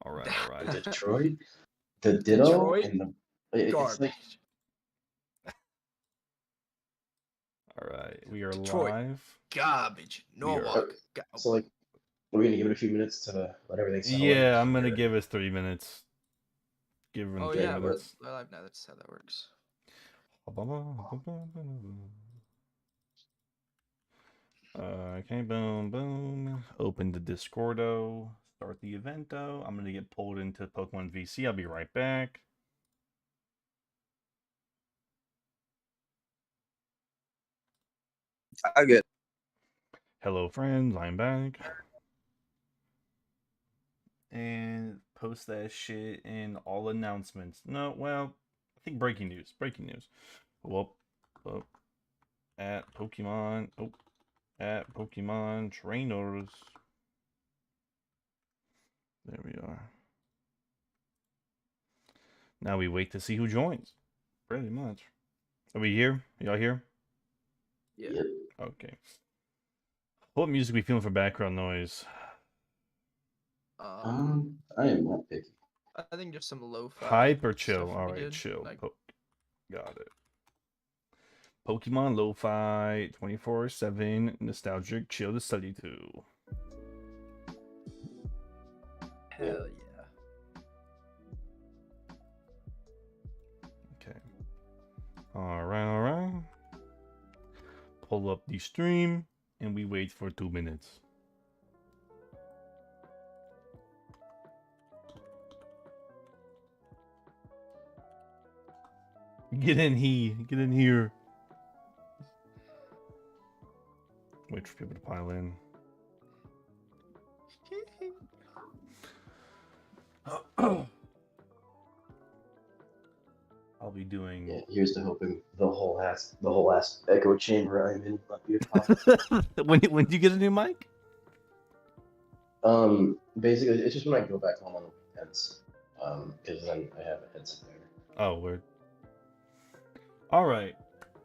All right. Detroit, the Ditto, Detroit, and it's like garbage. All right. We are Detroit, live. garbage. We are. Norwalk, so like we're gonna give it a few minutes to let everything settle in. Yeah, I'm gonna give us 3 minutes. Give him Oh 3 yeah, we're minutes. live now. That's how that works. Okay, boom. Open the Discordo. Start the evento. I'm gonna get pulled into Pokemon VC. I'll be right back. I get. Hello, friends. I'm back. And post that shit in all announcements. No, well, I think breaking news. Well, at Pokemon. At Pokemon Trainers. There we are. Now we wait to see who joins. Pretty much. Are we here? Y'all here? Yeah. Yep. Okay. What music we feeling for background noise? I am not picky. I think just some lo-fi. Hype or stuff chill? would be Alright, good. chill. Like, Got it. Pokemon Lo-Fi 24/7 nostalgic chill to study to. hell yeah. Okay. Alright. Pull up the stream and we wait for 2 minutes. Get in here. Wait for people to pile in. I'll be doing. Yeah, here's to hoping the whole ass echo chamber I'm in might be a problem. when do you get a new mic? Basically, it's just when I go back home on the weekends. Because then I have a headset there. Oh, word. All right,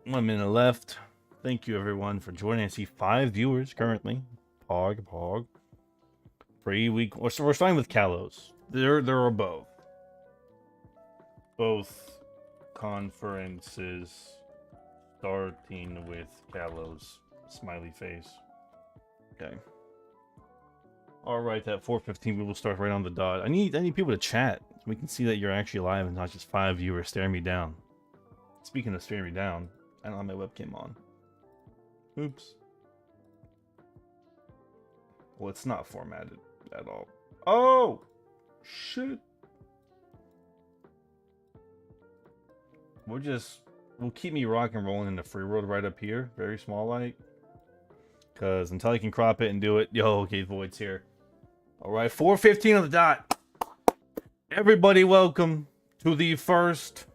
1 minute left. Thank you everyone for joining. I see 5 viewers currently. Pog. Pre-week. We're starting with Kalos. They're above. Both conferences starting with Kalos. Smiley face. Okay. All right, at 4:15 we will start right on the dot. I need people to chat so we can see that you're actually live and not just 5 viewers staring me down. Speaking of staring me down, I don't have my webcam on. Oops. Well, it's not formatted at all. Oh! Shit. We'll keep me rock and rolling in the free world right up here. Very small light. Because until I can crop it and do it. Yo, okay, Void's here. Alright, 4:15 on the dot. Everybody welcome to the first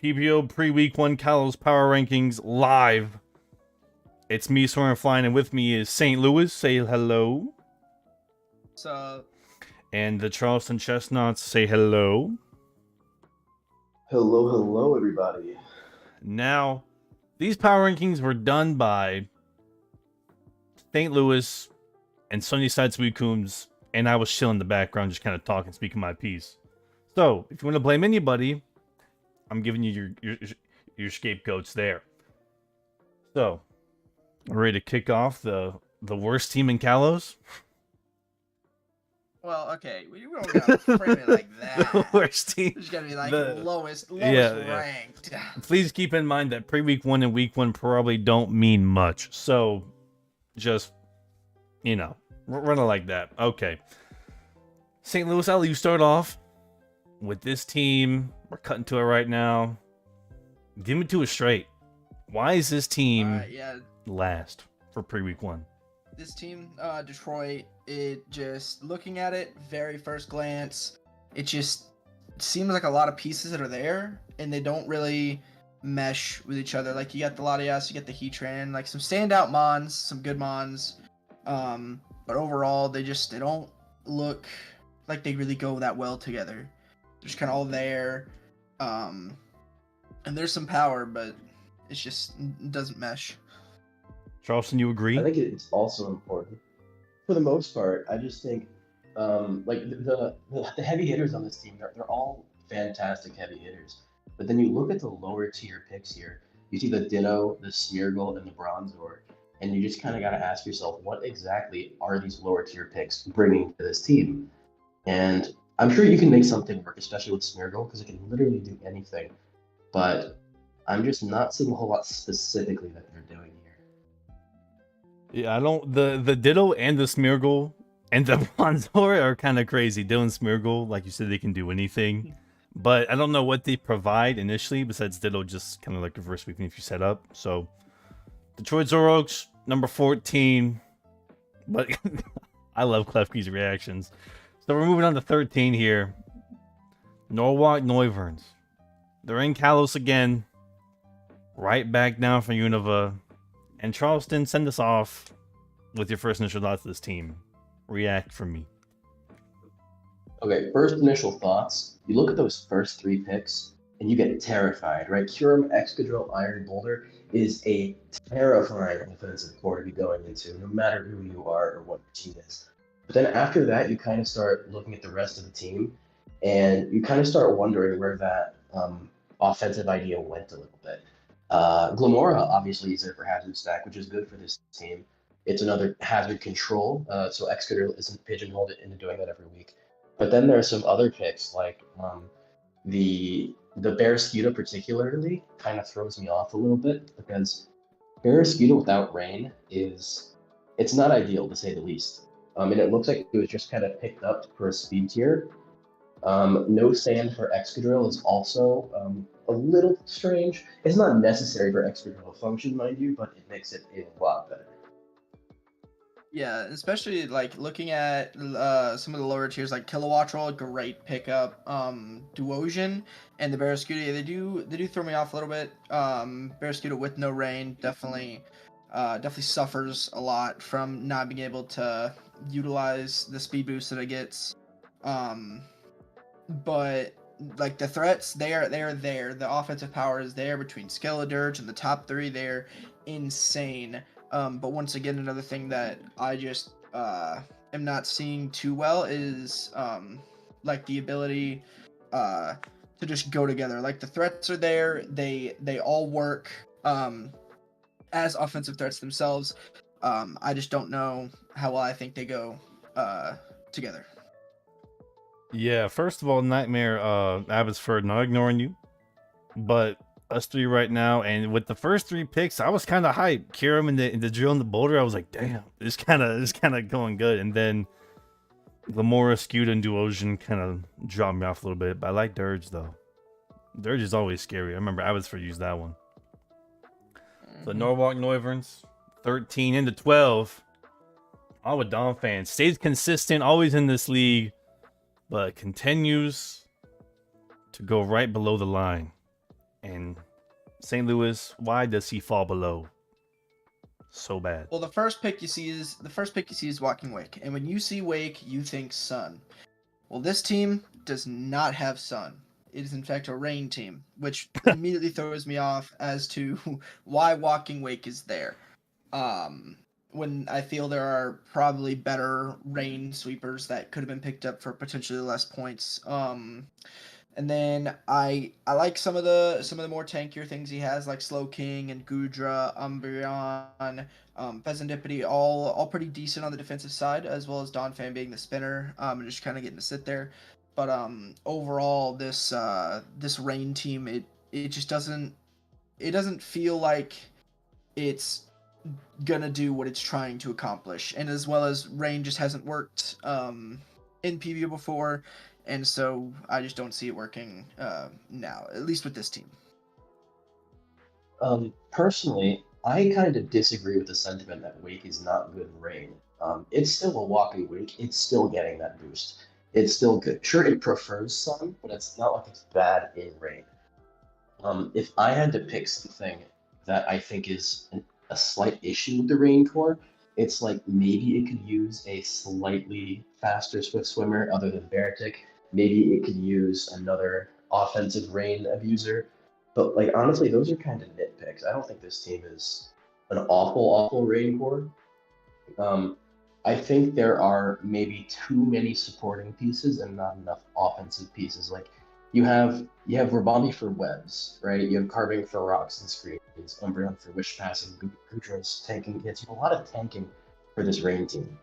PBO pre-week 1 Kalos Power Rankings live. It's me, Soren Flying, and with me is St. Louis. Say hello. What's up? And the Charleston Chestnuts. Say hello. Hello, everybody. Now, these power rankings were done by St. Louis and Sunnyside Suicune, and I was chilling in the background, just kind of talking, speaking my piece. So, if you want to blame anybody, I'm giving you your scapegoats there. So, ready to kick off the worst team in Kalos? Well, okay, we don't gotta frame it like that. The worst team. It's gotta be like The- lowest yeah. ranked. Please keep in mind that pre-week 1 and week 1 probably don't mean much. So, just, run it like that. Okay. St. Louis, I'll let you start off with this team. We're cutting to it right now. Give me to it straight. Why is this team Yeah, last for pre-week 1? this team, Detroit, it just, looking at it, very first glance, it just seems like a lot of pieces that are there, and they don't really mesh with each other. Like, you got the Latias, you get the Heatran, like some standout Mons, some good Mons, but overall, they don't look like they really go that well together. They're just kind of all there, and there's some power, but it doesn't mesh. Charleston, you agree? I think it's also important. For the most part, I just think Like the heavy hitters on this team, they're all fantastic heavy hitters. But then you look at the lower tier picks here. You see the Ditto, the Smeargle, and the Bronzor, and you just kind of got to ask yourself, what exactly are these lower tier picks bringing to this team? And I'm sure you can make something work, especially with Smeargle, because it can literally do anything. But I'm just not seeing a whole lot specifically that they're doing here. Yeah, I don't. The Ditto and the Smeargle and the Bronzor are kind of crazy. Ditto and Smeargle, like you said, they can do anything. But I don't know what they provide initially, besides Ditto just kind of like reverse sweeping if you set up. So, Detroit Zoroarks, number 14. But I love Klefki's reactions. So we're moving on to 13 here. Norwalk Noivern. They're in Kalos again. Right back down from Unova. And Charleston, send us off with your first initial thoughts of this team. React from me. Okay, first initial thoughts. You look at those first three picks and you get terrified, right? Kyurem, Excadrill, Iron Boulder is a terrifying offensive core to be going into, no matter who you are or what your team is. But then after that, you kind of start looking at the rest of the team and you kind of start wondering where that offensive idea went a little bit. Glamora obviously is there for Hazard Stack, which is good for this team. It's another hazard control, so Excadrill isn't pigeonholed into doing that every week. But then there are some other picks like the Barraskewda particularly kind of throws me off a little bit because Barraskewda without rain is it's not ideal to say the least. And it looks like it was just kind of picked up for a speed tier. No sand for Excadrill is also a little strange. It's not necessary for Excadrill to function, mind you, but it makes it a lot better. Yeah, especially like looking at some of the lower tiers like Kilowattrel, great pickup. Duosion and the Barraskewda, they do throw me off a little bit. Barraskewda with no rain definitely suffers a lot from not being able to utilize the speed boost that it gets. But like the threats, they are there. The offensive power is there between Skeledirge and the top three. They're insane. But once again, another thing that I just am not seeing too well is like the ability to just go together. Like the threats are there, they all work as offensive threats themselves. I just don't know how well I think they go together. Yeah, first of all, Nightmare, Abbotsford, not ignoring you, but us three right now, and with the first three picks, I was kind of hyped. Kyurem and the Drill and the Boulder, I was like, damn, it's kind of going good. And then Glamora, Skewed, and Duosion kind of dropped me off a little bit. But I like Dirge though. Dirge is always scary. I remember Abbotsford used that one. So Norwalk Noiverns, 13 into 12. All with Dom fans. Stays consistent, always in this league, but continues to go right below the line. And St. Louis, why does he fall below so bad? Well, the first pick you see is Walking Wake, and when you see Wake, you think Sun. Well, this team does not have Sun. It is in fact a rain team, which immediately throws me off as to why Walking Wake is there. When I feel there are probably better rain sweepers that could have been picked up for potentially less points. And then I like some of the more tankier things he has, like Slowking and Gudra, Umbreon, Pheasantipity, all pretty decent on the defensive side, as well as Donphan being the spinner, and just kind of getting to sit there. But overall, this rain team, it just doesn't feel like it's gonna do what it's trying to accomplish, and as well as rain just hasn't worked in PvP before. And so I just don't see it working now, at least with this team. Personally, I kind of disagree with the sentiment that Wake is not good in rain. It's still a walking Wake. It's still getting that boost. It's still good. Sure, it prefers sun, but it's not like it's bad in rain. If I had to pick something that I think is a slight issue with the rain core, it's like maybe it could use a slightly faster Swift Swimmer other than Baratic. Maybe it could use another offensive rain abuser. But like honestly, those are kind of nitpicks. I don't think this team is an awful rain core. Um, I think there are maybe too many supporting pieces and not enough offensive pieces. Like you have Rabambi for webs, right? You have Carving for rocks and screens, Umbreon for wish passing, Gudras tanking hits. You have a lot of tanking for this rain team,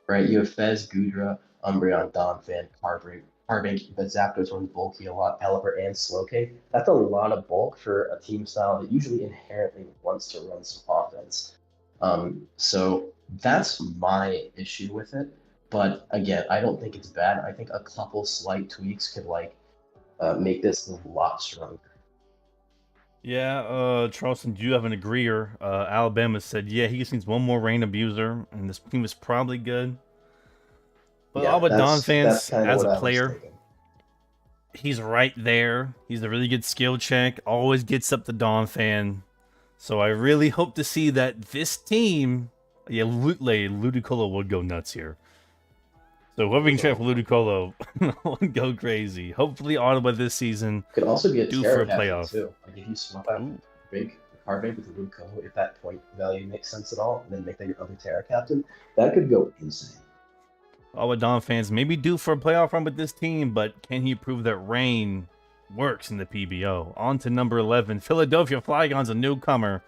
right? You have Fez, Gudra, Umbreon, Donphan, Carving, but Zapdos runs bulky a lot, Pelipper and Slowcake. That's a lot of bulk for a team style that usually inherently wants to run some offense. So that's my issue with it. But again, I don't think it's bad. I think a couple slight tweaks could make this a lot stronger. Yeah, Charleston, do you have an agreeer? Alabama said, yeah, he just needs one more rain abuser, and this team is probably good. But Yeah, all but Don that's fans, kind of as a what I was player, thinking. he's right there. He's a really good skill check. Always gets up the Don fan. So I really hope to see that this team, yeah, Ludicolo would go nuts here. So whoever can trade for Ludicolo would go crazy. Hopefully Ottawa this season Could also be a due Terra for a captain playoff. too. Like if you swap out Ooh. big Carving with Luco, if that point value makes sense at all, and then make that your other Terra captain, that could go insane. Ottawa Don fans may be due for a playoff run with this team, but can he prove that rain works in the PBO? On to number 11. Philadelphia Flygon's a newcomer.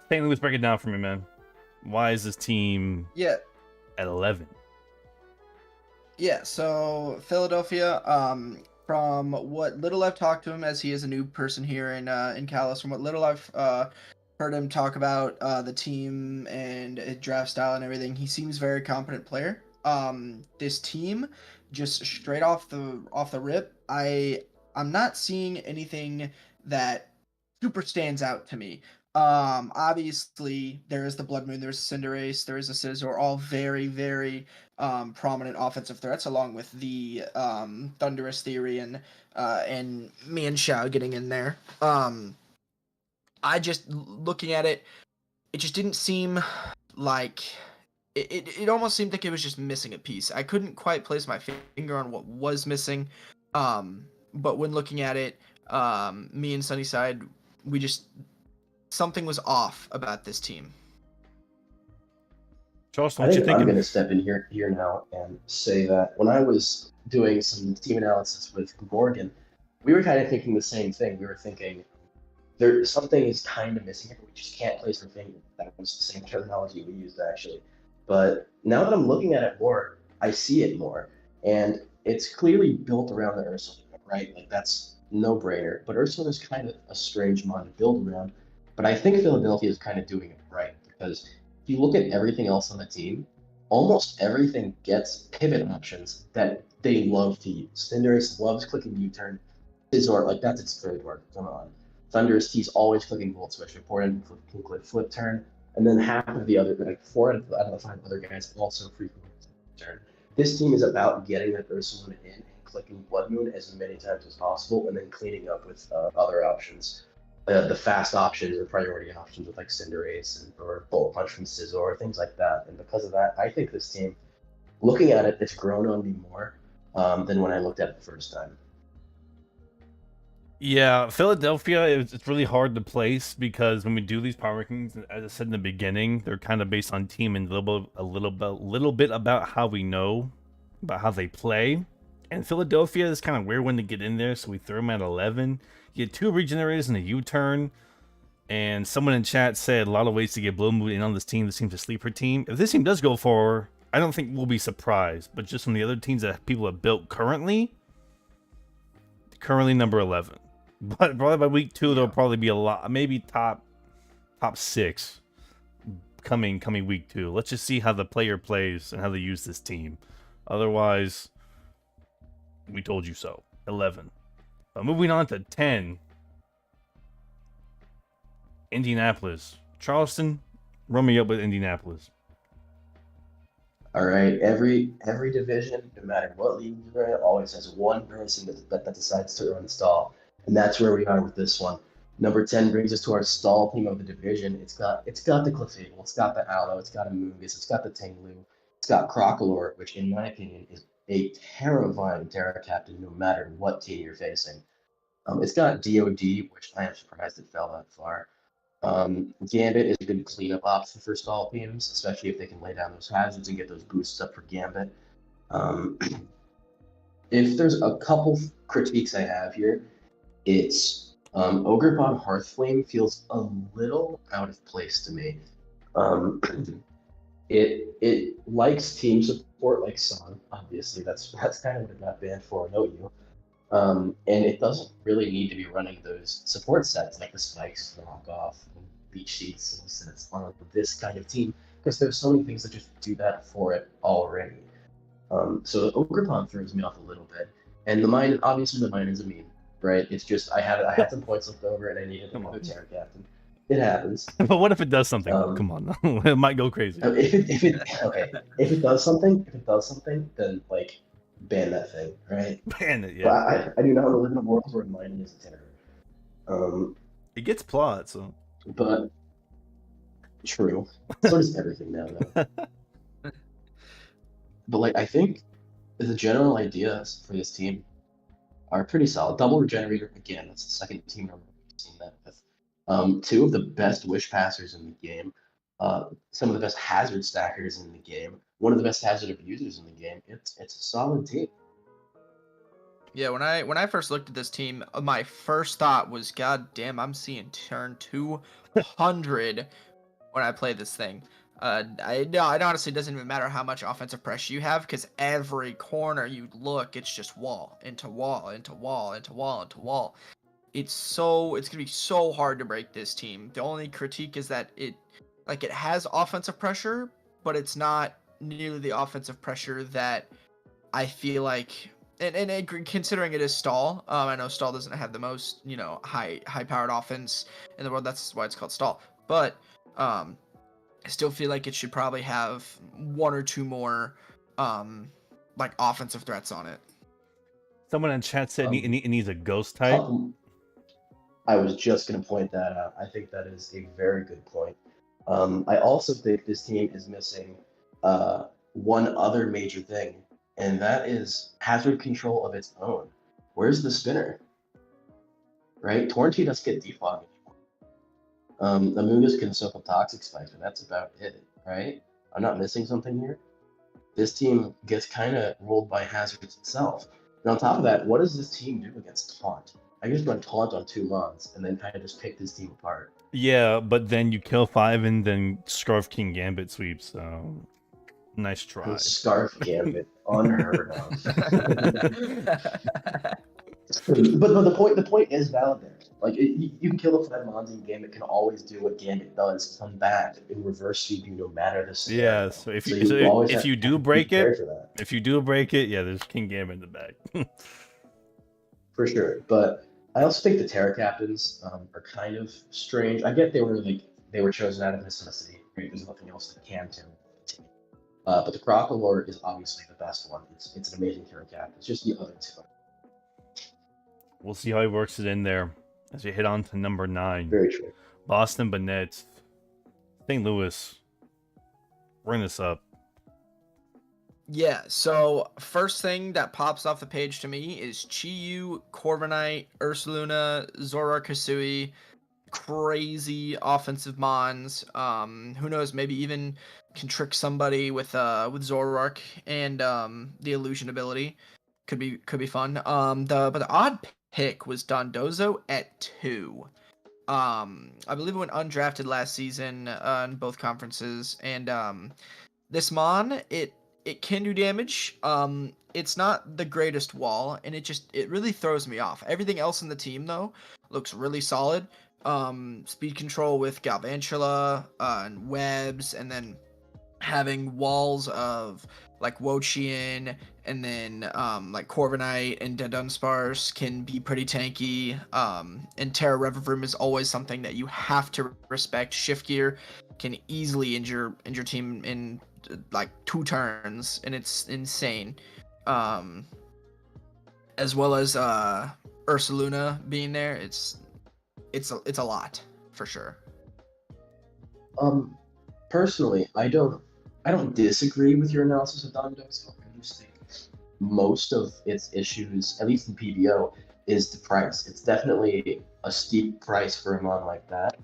St. Louis, break it down for me, man. Why is this team Yeah, at 11? yeah. So Philadelphia, from what little I've talked to him, as he is a new person here in Calais, from what little I've heard him talk about the team and draft style and everything, he seems very competent player. This team, just straight off the rip, I'm not seeing anything that super stands out to me. Obviously there is the Blood Moon, there's Cinderace, there is a Scizor, all very, very prominent offensive threats, along with the Thunderous Theory and Mian Shao getting in there. I just looking at it, it just didn't seem like it almost seemed like it was just missing a piece. I couldn't quite place my finger on what was missing. But when looking at it, me and Sunnyside, we just something was off about this team. Charleston, I what you think I'm thinking? going to step in here now and say that when I was doing some team analysis with Morgan, we were kind of thinking the same thing. We were thinking something is kind of missing here. We just can't place our finger. That was the same terminology we used actually. But now that I'm looking at it more, I see it more, and it's clearly built around the Ursula, right? Like that's no brainer. But Ursula is kind of a strange mod to build around. But I think Philadelphia is kind of doing it right because if you look at everything else on the team, almost everything gets pivot options that they love to use. Cinderace loves clicking U-turn. Scizor, like that's its trademark. Come on. Thunderous T's always clicking Volt Switch. Important can click Flip Turn. And then half of the other, like 4 out of the 5 other guys also frequently turn. This team is about getting that Ursaluna in and clicking Blood Moon as many times as possible, and then cleaning up with other options. The fast options or priority options with like Cinderace or Bullet Punch from Scizor, things like that. And because of that, I think this team, looking at it, it's grown on me more than when I looked at it the first time. Yeah, Philadelphia, it's really hard to place because when we do these power rankings, as I said in the beginning, they're kind of based on team and a little bit about how we know about how they play. And Philadelphia is kind of weird one to get in there, so we throw them at 11. You get 2 regenerators and a U-turn. And someone in chat said a lot of ways to get Blood Moon in on this team. This team's a sleeper team. If this team does go forward, I don't think we'll be surprised. But just from the other teams that people have built currently number 11. But probably by week 2, there'll probably be a lot, maybe top 6 coming week 2. Let's just see how the player plays and how they use this team. Otherwise, we told you so. 11. But moving on to 10. Indianapolis. Charleston, run me up with Indianapolis. All right, every division, no matter what league you're in, always has one person that decides to run stall, and that's where we are with this one. Number 10 brings us to our stall team of the division. It's got the Clefable, it's got the Aloe, it's got a Moongus, it's got the Tanglu, it's got Crocolore, which in my opinion is a terrifying Terra captain no matter what team you're facing. It's got DOD, which I am surprised it fell that far. Gambit is a good cleanup option for stall teams, especially if they can lay down those hazards and get those boosts up for Gambit. Um, if there's a couple critiques I have here, it's Ogrepon Hearthflame feels a little out of place to me. It likes team support like Son, obviously. That's kind of what it got banned for, I know you. And it doesn't really need to be running those support sets like the spikes, knockoff, and beach sheets, and sets on this kind of team, because there's so many things that just do that for it already. So the Ogrepon throws me off a little bit. And the mine, obviously the mine is a meme, right? It's just I had some points left over and I needed another Terra Captain. It happens. But what if it does something? Come on, it might go crazy. If it does something, then like ban that thing, right? Ban it, But yeah. I do not want to live in a world where mining is a terror. It gets plot, so. But true. So does everything now, though. But like I think the general ideas for this team are pretty solid. Double Regenerator, again, that's the second team I've seen that with. Two of the best Wish Passers in the game, some of the best Hazard Stackers in the game, one of the best Hazard Abusers in the game. It's a solid team. Yeah, when I first looked at this team, my first thought was, God damn, I'm seeing turn 200 when I play this thing. It honestly doesn't even matter how much offensive pressure you have, because every corner you look, it's just wall into wall into wall into wall into wall. It's gonna be so hard to break this team. The only critique is that it has offensive pressure, but it's not nearly the offensive pressure that I feel like. And considering it is Stall, I know Stall doesn't have the most high powered offense in the world. That's why it's called Stall. But I still feel like it should probably have one or two more like offensive threats on it. Someone in chat said it needs a ghost type. I was just going to point that out. I think that is a very good point. I also think this team is missing one other major thing, and that is hazard control of its own. Where's the spinner? Right? Torrentine doesn't get defog anymore. Amoonguss can soak up Toxic Spikes, and that's about it, right? I'm not missing something here. This team gets kind of ruled by hazards itself. And on top of that, what does this team do against Taunt? I just run Taunt on 2 mons and then kind of just pick this team apart. Yeah, but then you kill 5 and then Scarf King Gambit sweeps, so nice try. Scarf Gambit, unheard of. But the point is valid there. Like you can kill the 5 mons in Gambit can always do what Gambit does, come back and reverse feed you no matter the scenario. Yeah, so if you do break it, yeah, there's King Gambit in the back. For sure, but I also think the Terra Captains are kind of strange. I get they were chosen out of necessity. Right? There's nothing else that can do. But the Crocolore is obviously the best one. It's an amazing Terra Captain. It's just the other two. We'll see how he works it in there as we hit on to number 9. Very true. Boston Bonnets, St. Louis. Bring this up. Yeah, so first thing that pops off the page to me is Chi-Yu, Corviknight, Ursaluna, Zoroark Hisui, crazy offensive mons. Who knows, maybe even can trick somebody with Zoroark and the illusion ability. Could be fun. But the odd pick was Dondozo at 2. I believe it went undrafted last season in both conferences, and this mon, it can do damage. It's not the greatest wall, and it really throws me off. Everything else in the team though looks really solid. Speed control with Galvantula and webs, and then having walls of like Wo-Chien, and then like Corviknight and Dunsparce can be pretty tanky. And Terra Revavroom is always something that you have to respect. Shift Gear can easily injure team in like 2 turns, and it's insane. As well as Ursaluna being there, it's a lot for sure. Personally, I don't disagree with your analysis of Dondozo. I just think most of its issues, at least in PBO, is the price. It's definitely a steep price for a mon like that.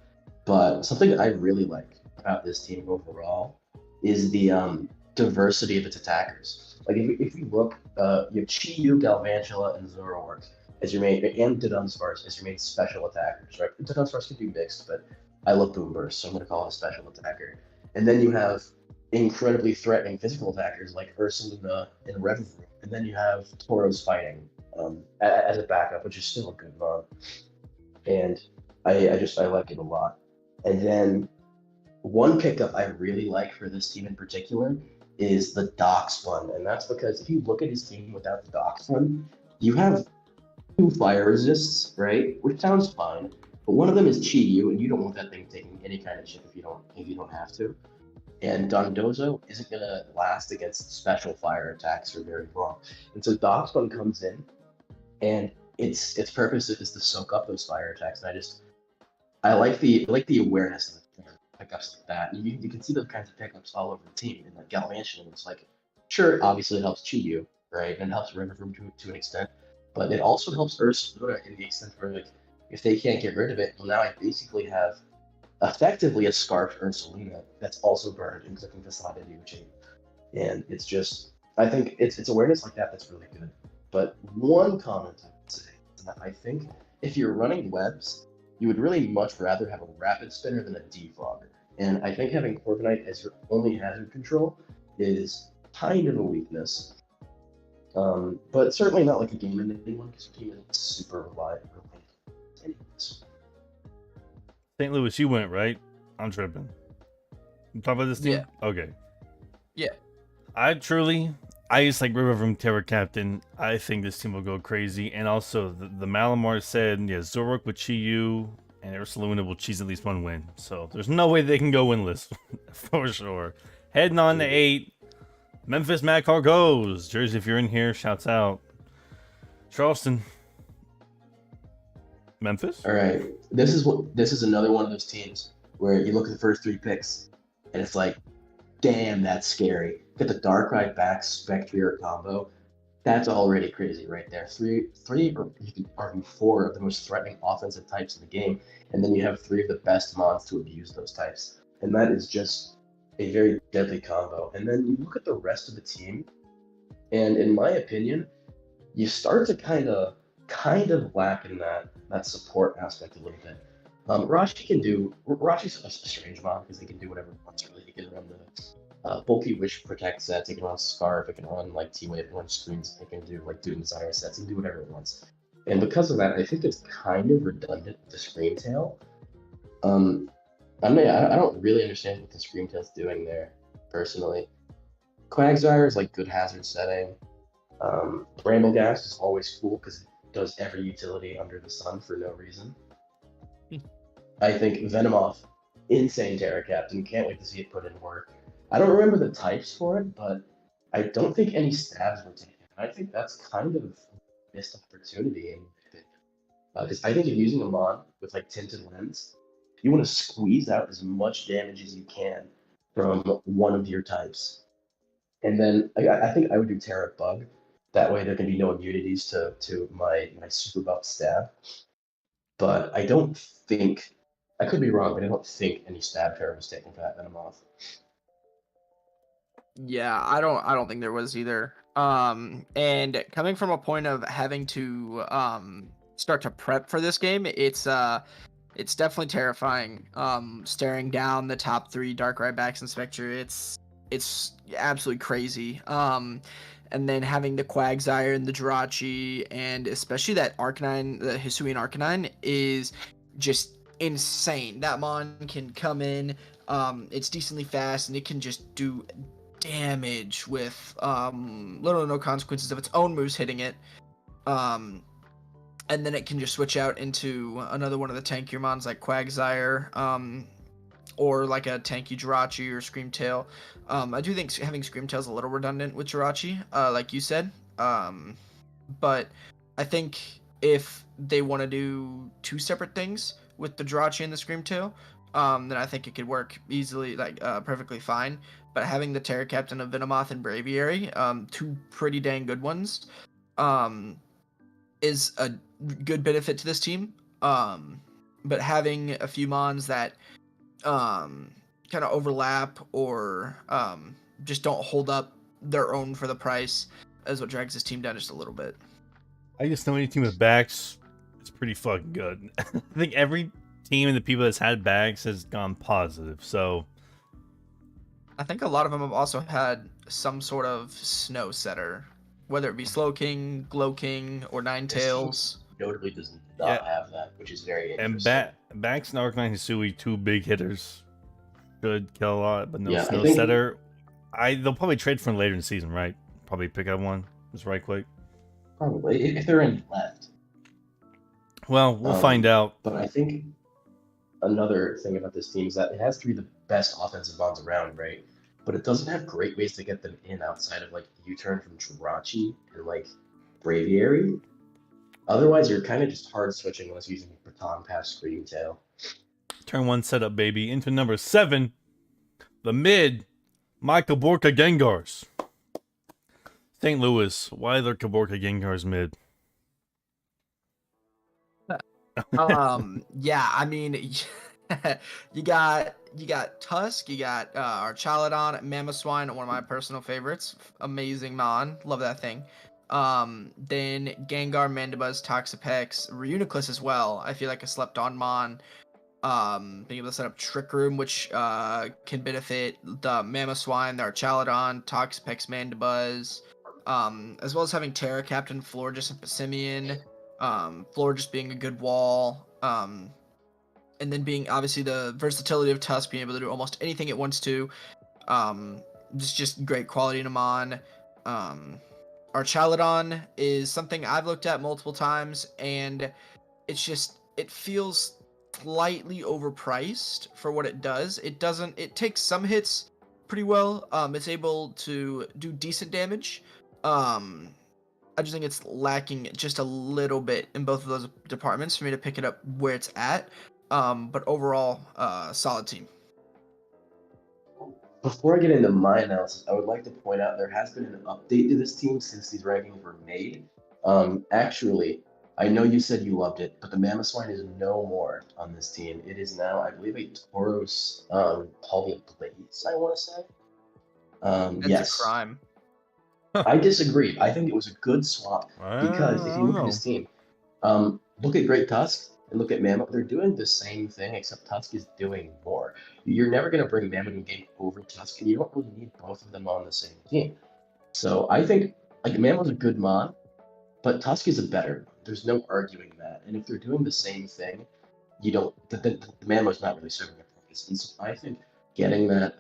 But something that I really like about this team overall is the diversity of its attackers. Like if you look, you have Chi-Yu, Galvantula, and Zoroark as your main, and Dudunsparce as your main special attackers, right? Dudunsparce can do mixed, but I love Boom Burst, so I'm going to call it a special attacker. And then you have incredibly threatening physical attackers like Ursaluna and Revavroom. And then you have Tauros fighting as a backup, which is still a good Mon. And I like it a lot. And then one pickup I really like for this team in particular is the Doxbun, and that's because if you look at his team without the Doxbun, you have two fire resists, right? Which sounds fine, but one of them is Chi-Yu, and you don't want that thing taking any kind of chip if you don't have to. And Dondozo isn't gonna last against special fire attacks for very long. And so Doxbun comes in, and its purpose is to soak up those fire attacks. And I like the awareness of pickups like that. You can see those kinds of pickups all over the team. And like Galvantula, it's like, sure, obviously it helps Chi-Yu, right? And it helps Riverfruit to an extent, but it also helps Ursaluna in the extent where like if they can't get rid of it, well now I basically have effectively a scarfed Ursaluna that's also burned and clicking Facade into your chain. And it's just I think it's awareness like that that's really good. But one comment I would say is that I think if you're running webs, you would really much rather have a rapid spinner than a defogger. And I think having Corviknight as your only hazard control is kind of a weakness. But certainly not like a game-ending one because your team isn't super reliant. Anyways. St. Louis, you went, right? I'm tripping. You talk about this team? Yeah. Okay. Yeah. I just like Riverfruit Terra Captain. I think this team will go crazy. And also, the Malamar said, yeah, Zoroark with Chi-Yu and Ursaluna will cheese at least one win. So there's no way they can go winless, for sure. Heading on to 8. Memphis Madcar goes. Jersey, if you're in here, shouts out. Charleston. Memphis? All right. This is another one of those teams where you look at the first 3 picks and it's like, damn, that's scary. Get the Darkrai back Spectrier combo. That's already crazy right there. Three, or you can argue 4 of the most threatening offensive types in the game, and then you have 3 of the best mons to abuse those types, and that is just a very deadly combo. And then you look at the rest of the team, and in my opinion, you start to kind of lack in that support aspect a little bit. Rashi's a strange mon because he can do whatever he wants really. He can run the bulky wish protect sets, it can run scarf, it can run like T-Wave, it can run screens, it can do like Doom Desire sets, and do whatever it wants. And because of that, I think it's kind of redundant with the Scream Tail. I don't really understand what the Scream Tail's doing there, personally. Quagsire is like good hazard setting. Brambleghast is always cool because it does every utility under the sun for no reason. I think Venomoth, insane Terra Captain, can't wait to see it put in work. I don't remember the types for it, but I don't think any stabs were taken. I think that's kind of a missed opportunity in my opinion. Because I think if using a mon with like tinted lens, you want to squeeze out as much damage as you can from one of your types. And then I think I would do Terra Bug. That way there can be no immunities to my super buff stab. But I don't think I could be wrong, but I don't think any stab Terra was taken for that Venomoth. Yeah, I don't think there was either. And coming from a point of having to start to prep for this game, it's definitely terrifying. Staring down the top 3 Darkrai backs and Spectre, it's absolutely crazy. And then having the Quagsire and the Jirachi, and especially that Arcanine, the Hisuian Arcanine, is just insane. That mon can come in, it's decently fast, and it can just do damage with little or no consequences of its own moves hitting it. And then it can just switch out into another one of the tankier mons like Quagsire, or like a tanky Jirachi or Screamtail. I do think having Screamtail is a little redundant with Jirachi, like you said. But I think if they want to do 2 separate things with the Jirachi and the Screamtail, then I think it could work easily, like perfectly fine. But having the Terra Captain of Venomoth and Braviary, 2 pretty dang good ones, is a good benefit to this team. but having a few mons that kind of overlap or just don't hold up their own for the price is what drags his team down just a little bit. I just know any team with backs is pretty fucking good. I think every team and the people that's had backs has gone positive. So I think a lot of them have also had some sort of snow setter, whether it be Slow King, Glow King, or Ninetales. Notably does not have that, which is very and interesting. backs and Arcanine Hisui, two big hitters, should kill a lot, but no Yeah, I snow think- setter. They'll probably trade for him later in the season, right? Probably pick up one just right quick. Probably, if they're in left. Well, we'll find out. But I think another thing about this team is that it has three of the best offensive bonds around, right? But it doesn't have great ways to get them in outside of like U-turn from Jirachi and like Braviary. Otherwise, you're kind of just hard switching unless using Baton Pass Scream Tail. Turn one setup, baby. Into number 7, the mid, my Kaborka Gengars. St. Louis, why are there Kaborka Gengars mid? Yeah, I mean, you got Tusk, you got Archaladon, Mamoswine, one of my personal favorites. Amazing mon, love that thing. Then Gengar, Mandibuzz, Toxapex, Reuniclus as well. I feel like a slept on mon. Being able to set up Trick Room, which can benefit the Mamoswine, the Archaladon, Toxapex, Mandibuzz, as well as having Terra Captain, Florges, and Passimian. Florges being a good wall. And then being obviously the versatility of Tusk, being able to do almost anything it wants to. Just great quality in a mon. Archaladon is something I've looked at multiple times, and it feels slightly overpriced for what it does. It takes some hits pretty well. It's able to do decent damage. I just think it's lacking just a little bit in both of those departments for me to pick it up where it's at. But overall, solid team. Before I get into my analysis, I would like to point out there has been an update to this team since these rankings were made. Actually, I know you said you loved it, but the Mamoswine is no more on this team. It is now, I believe, a Tauros Polyblades, I want to say. That's Yes. a crime. I disagree. I think it was a good swap because if you look at this team, look at Great Tusk and look at Mammoth. They're doing the same thing, except Tusk is doing more. You're never going to bring Mammoth in game over Tusk, and you don't really need both of them on the same team. So I think like Mammoth's a good mon, but Tusk is a better one. There's no arguing that. And if they're doing the same thing, you don't. The Mammoth's not really serving a purpose. And so I think getting that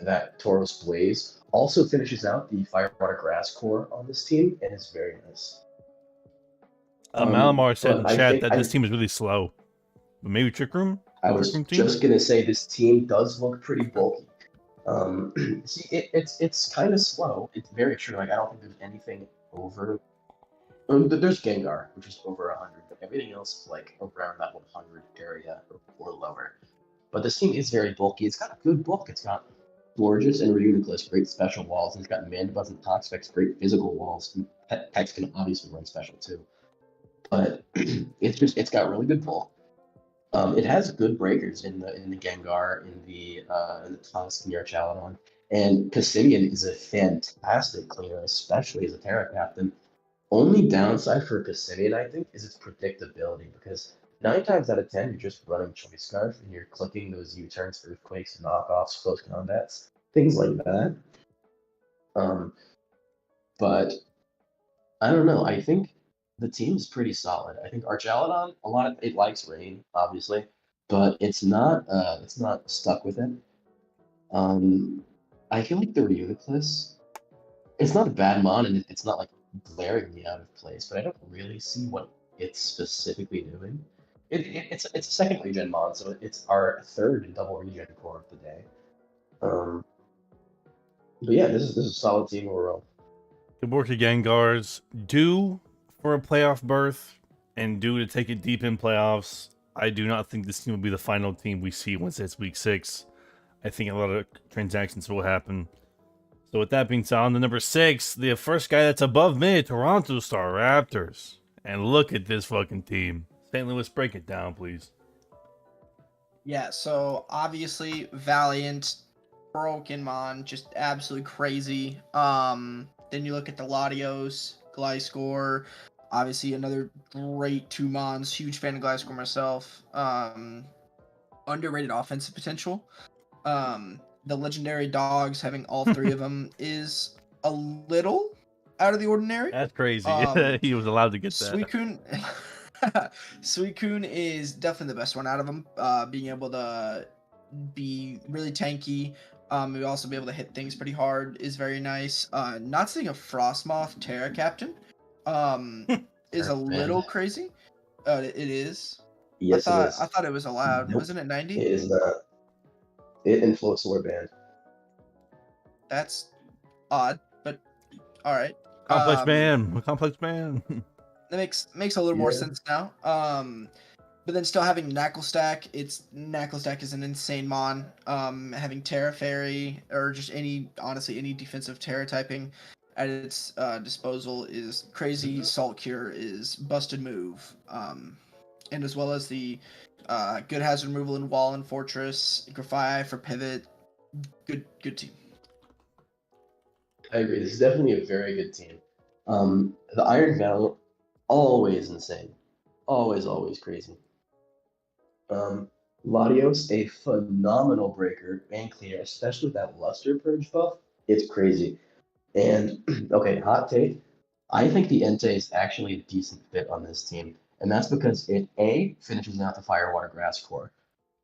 that Tauros Blaze also finishes out the Firewater Grass core on this team and is very nice. Malamar said in but I chat think that this team is really slow. But maybe Trick Room? I was Trick Room team? just gonna say this team does look pretty bulky. See, it's kind of slow. It's very true. Like I don't think there's anything over. There's Gengar, which is over 100, but everything else is like around that 100 area or lower. But this team is very bulky. It's got a good bulk. It's got Florges and Reuniclus, great special walls. And it's got Mandibuzz and Toxapex, great physical walls. And Pex can obviously run special too. But it's got really good bulk. It has good breakers in the Gengar, in the Tusk, and the Archaladon. And Passimian is a fantastic cleaner, especially as a Terra Captain. Only downside for Passimian, I think, is its predictability, because 9 times out of 10, you're just running Choice Scarf, and you're clicking those U-turns, Earthquakes, knockoffs, close combats, things like that. But I don't know. I think the team is pretty solid. I think Archaladon, it likes rain, obviously, but it's not stuck with it. I feel like the Reuniclus, it's not a bad mon, and it's not like glaringly out of place, but I don't really see what it's specifically doing. It's a second regen mon, so it's our third double regen core of the day. But yeah, this is a solid team overall. Kaborka Gengars due for a playoff berth and due to take it deep in playoffs. I do not think this team will be the final team we see once it's week 6. I think a lot of transactions will happen. So with that being said, on to number 6, the first guy that's above mid, Toronto Star Raptors. And look at this fucking team. St. Louis, break it down, please. Yeah, so obviously Valiant, broken mon, just absolutely crazy. Then you look at the Latios, Gliscor, obviously another great two mons. Huge fan of Gliscor myself. Underrated offensive potential. The legendary dogs having all three of them is a little out of the ordinary. That's crazy. Um, He was allowed to get that. Suicune, Suicune is definitely the best one out of them. Being able to be really tanky, and also be able to hit things pretty hard is very nice. Not seeing a Frostmoth Terra Captain, is a little crazy. It is. Yes, it is. I thought it was allowed. Nope. Wasn't it 90? It is not. It and Floatzel are banned. That's odd, but all right. Complex man. Complex man. That makes a little more Yeah. sense now. But then still having Knuckle Stack, Knuckle Stack is an insane mon. Having Terra Fairy or just honestly any defensive Terra typing at its disposal is crazy. Salt Cure is busted move. And as well as the good hazard removal in Wall and Fortress, Grafai for pivot. Good team. I agree. This is definitely a very good team. The Iron Valiant, always insane. Always crazy. Latios, a phenomenal breaker and clear, especially with that Luster Purge buff. It's crazy. And, okay, hot take. I think the Entei is actually a decent fit on this team. And that's because it, A, finishes out the Fire, Water, Grass core.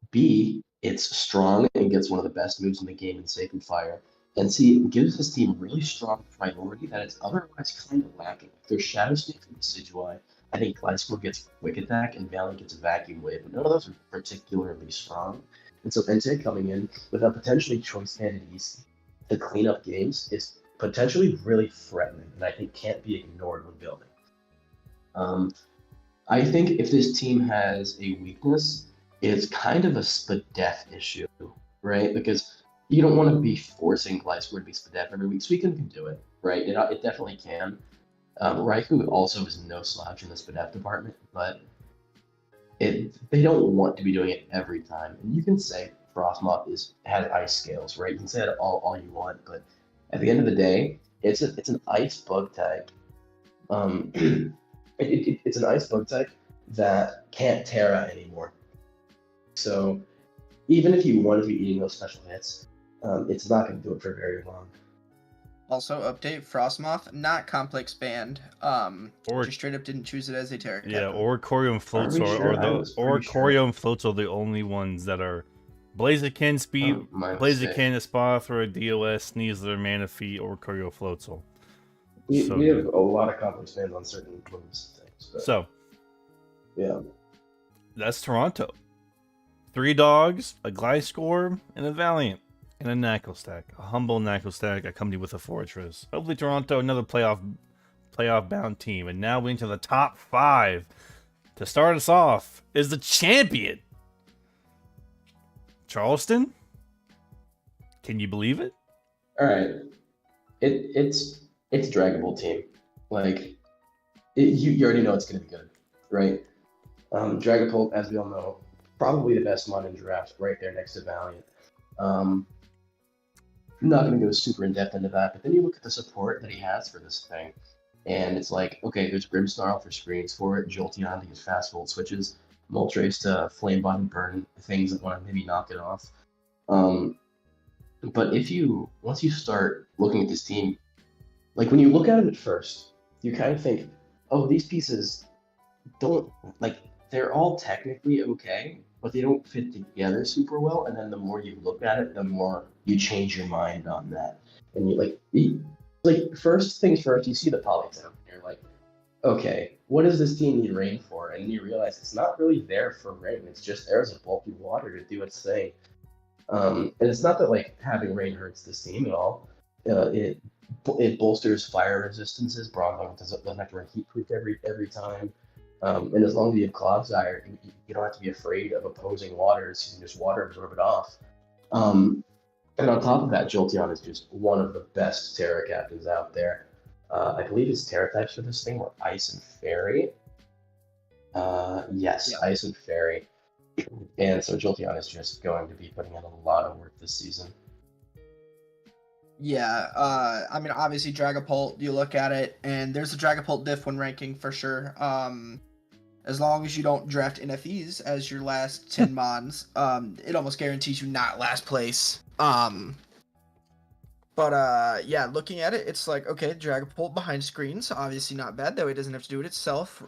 B, it's strong and gets one of the best moves in the game in Sacred Fire. And C, it gives this team really strong priority that it's otherwise kind of lacking. There's Shadow Sneak and Decidueye. I think Gliscor gets Quick Attack and Valiant gets a Vacuum Wave, but none of those are particularly strong. And so Entei coming in with a potentially choice-handed EC to clean up games is potentially really threatening, and I think can't be ignored when building. I think if this team has a weakness, it's kind of a Spadef issue, right? Because you don't want to be forcing Gliscor to be Spadef every week. Suicune can do it, right? It definitely can. Raikou also is no slouch in the Spadef department, but they don't want to be doing it every time. And you can say Frostmoth has ice scales, right? You can say that all you want, but at the end of the day, it's an ice bug type. It's an ice bug type that can't Terra anymore. So even if you want to be eating those special hits, it's not going to do it for very long. Also, update Frostmoth, not complex banned. Or just straight up didn't choose it as a Terra. yeah, Oricorio and Floats Are we sure? I was pretty Oricorio and Floats are the only ones that are Blaziken, Speed, My Blaziken, Espathra, DOS, Sneasler, Manaphy, Oricorio, Floatzel. We So have a lot of complex bans on certain moves and things. But So yeah, that's Toronto. 3 dogs, a Gliscor, and a Valiant, and a Knuckle Stack. A humble Knuckle Stack accompanied with a Fortress. Hopefully Toronto, another playoff bound team. And now we're into the top 5. To start us off is the champion, Charleston. Can you believe it? all right. It's a draggable team. Like you already know it's going to be good, right? Dragapult, as we all know, probably the best mon in draft, right there next to Valiant. I'm not going to go super in depth into that, but then you look at the support that he has for this thing, and it's like, okay, there's Grimmsnarl for screens for it, Jolteon to use fast volt switches, Moltres to flame bomb and burn things that want to maybe knock it off. But once you start looking at this team, like when you look at it at first, you kind of think, oh, these pieces don't, like, they're all technically okay, but they don't fit together super well. And then the more you look at it, the more you change your mind on that. And you first things first, you see the Polytown. You're like, okay, what does this team need rain for? And you realize it's not really there for rain. It's just there as a bulky water to do its thing. And it's not that like having rain hurts this team at all. It bolsters fire resistances. Bronzong doesn't have to run heat proof every time. And as long as you have Clodsire, you don't have to be afraid of opposing waters. You can just water absorb it off. And on top of that, Jolteon is just one of the best Terra captains out there. I believe his Terra types for this thing were Ice and Fairy. Yes, yeah. Ice and Fairy. And so Jolteon is just going to be putting in a lot of work this season. Yeah, I mean, obviously Dragapult, you look at it, and there's a Dragapult diff when ranking for sure. As long as you don't draft NFEs as your last 10 mons, it almost guarantees you not last place. Yeah, looking at it, it's like, okay, Dragapult behind screens, obviously not bad, though it doesn't have to do it itself.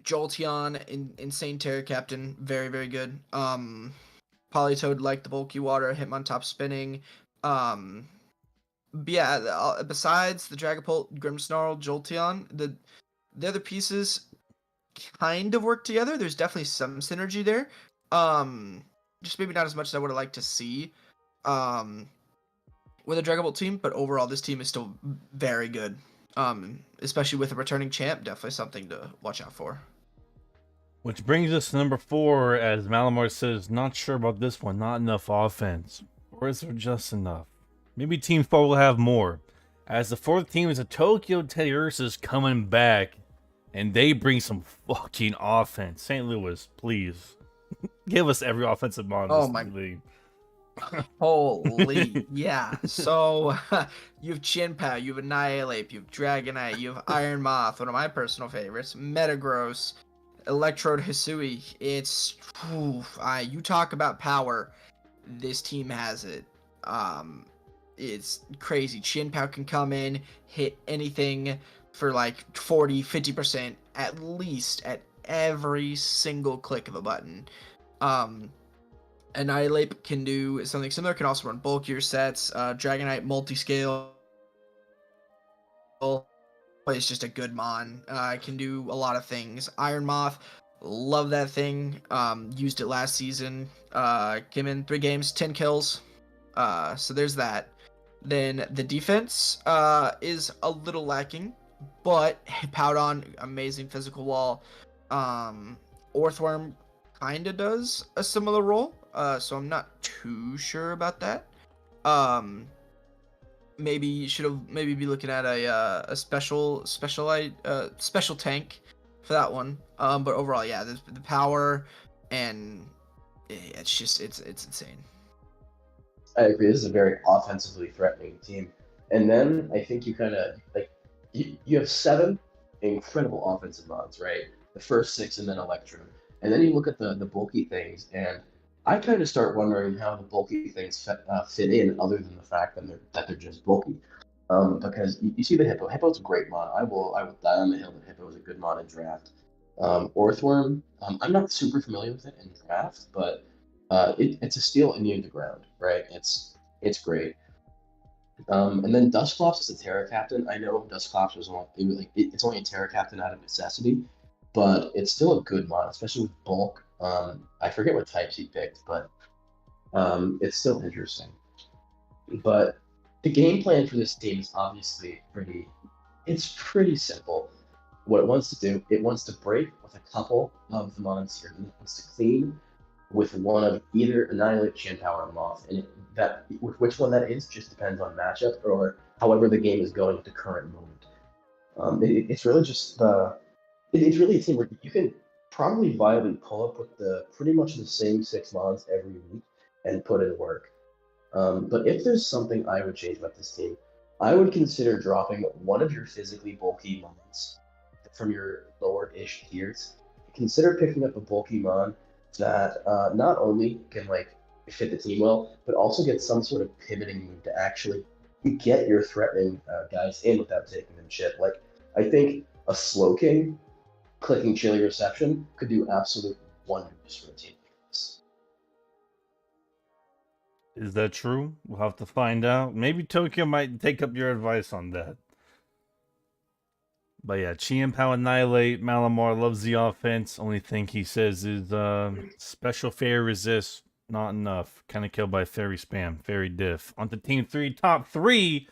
Jolteon, insane Terra Captain, very, very good. Politoed, like the bulky water, Hitmontop spinning. Besides the Dragapult, Grimmsnarl, Jolteon, the other pieces kind of work together. There's definitely some synergy there. Just maybe not as much as I would have liked to see with a Dragapult team, but overall this team is still very good. Especially with a returning champ, definitely something to watch out for. Which brings us to number 4, as Malamar says, not sure about this one, not enough offense. Or is there just enough? Maybe Team 4 will have more. As the 4th team is the Tokyo Teddy Ursus coming back, and they bring some fucking offense. St. Louis, please. Give us every offensive mod in this league. Holy, yeah. So, you have Chinpao, you have Annihilate, you have Dragonite, you have Iron Moth, one of my personal favorites, Metagross, Electrode Hisui. It's, you talk about power, this team has it. It's crazy. Chinpao can come in, hit anything for like 40, 50% at least at every single click of a button. Annihilate can do something similar, can also run bulkier sets. Dragonite multi-scale is just a good mon. Can do a lot of things. Iron Moth, love that thing. Used it last season. Came in 3 games, 10 kills. So there's that. Then the defense is a little lacking, but Powdon, amazing physical wall. Orthworm kinda does a similar role, so I'm not too sure about that. Maybe should be looking at a special tank for that one. But overall, yeah, the power and it's insane. I agree. This is a very offensively threatening team. And then I think you kind of like you have 7 incredible offensive mods, right? The first 6 and then Electrode. And then you look at the bulky things, and I kind of start wondering how the bulky things fit in, other than the fact that they're just bulky. Because you see the Hippo. Hippo's a great mod. I will die on the hill that Hippo is a good mod in draft. Orthworm. I'm not super familiar with it in draft, but it's a steal immune to ground, right? It's great. And then Dusclops is a Terra Captain. I know Dusclops was it's only a Terra Captain out of necessity, but it's still a good mod, especially with bulk. I forget what types he picked, but it's still interesting. But the game plan for this team is obviously pretty simple. What it wants to do, it wants to break with a couple of the monsters, and it wants to clean with one of either Annihilate, Chinpao, or Moth. And which one that is just depends on matchup or however the game is going at the current moment. It's really just it's really a team where you can probably viably pull up with pretty much the same 6 mods every week and put in work. But if there's something I would change about this team, I would consider dropping one of your physically bulky mods from your lower-ish tiers. Consider picking up a bulky mod that not only can like fit the team well, but also get some sort of pivoting move to actually get your threatening guys in without taking them shit. Like I think a Slowking clicking Chilly Reception could do absolute wonders for a team like this. Is that true? We'll have to find out. Maybe Tokyo might take up your advice on that. But yeah, Chien-Pao Annihilate, Malamar loves the offense. Only thing he says is special fairy resist, not enough. Kind of killed by fairy spam, fairy diff. On to team 3, top 3.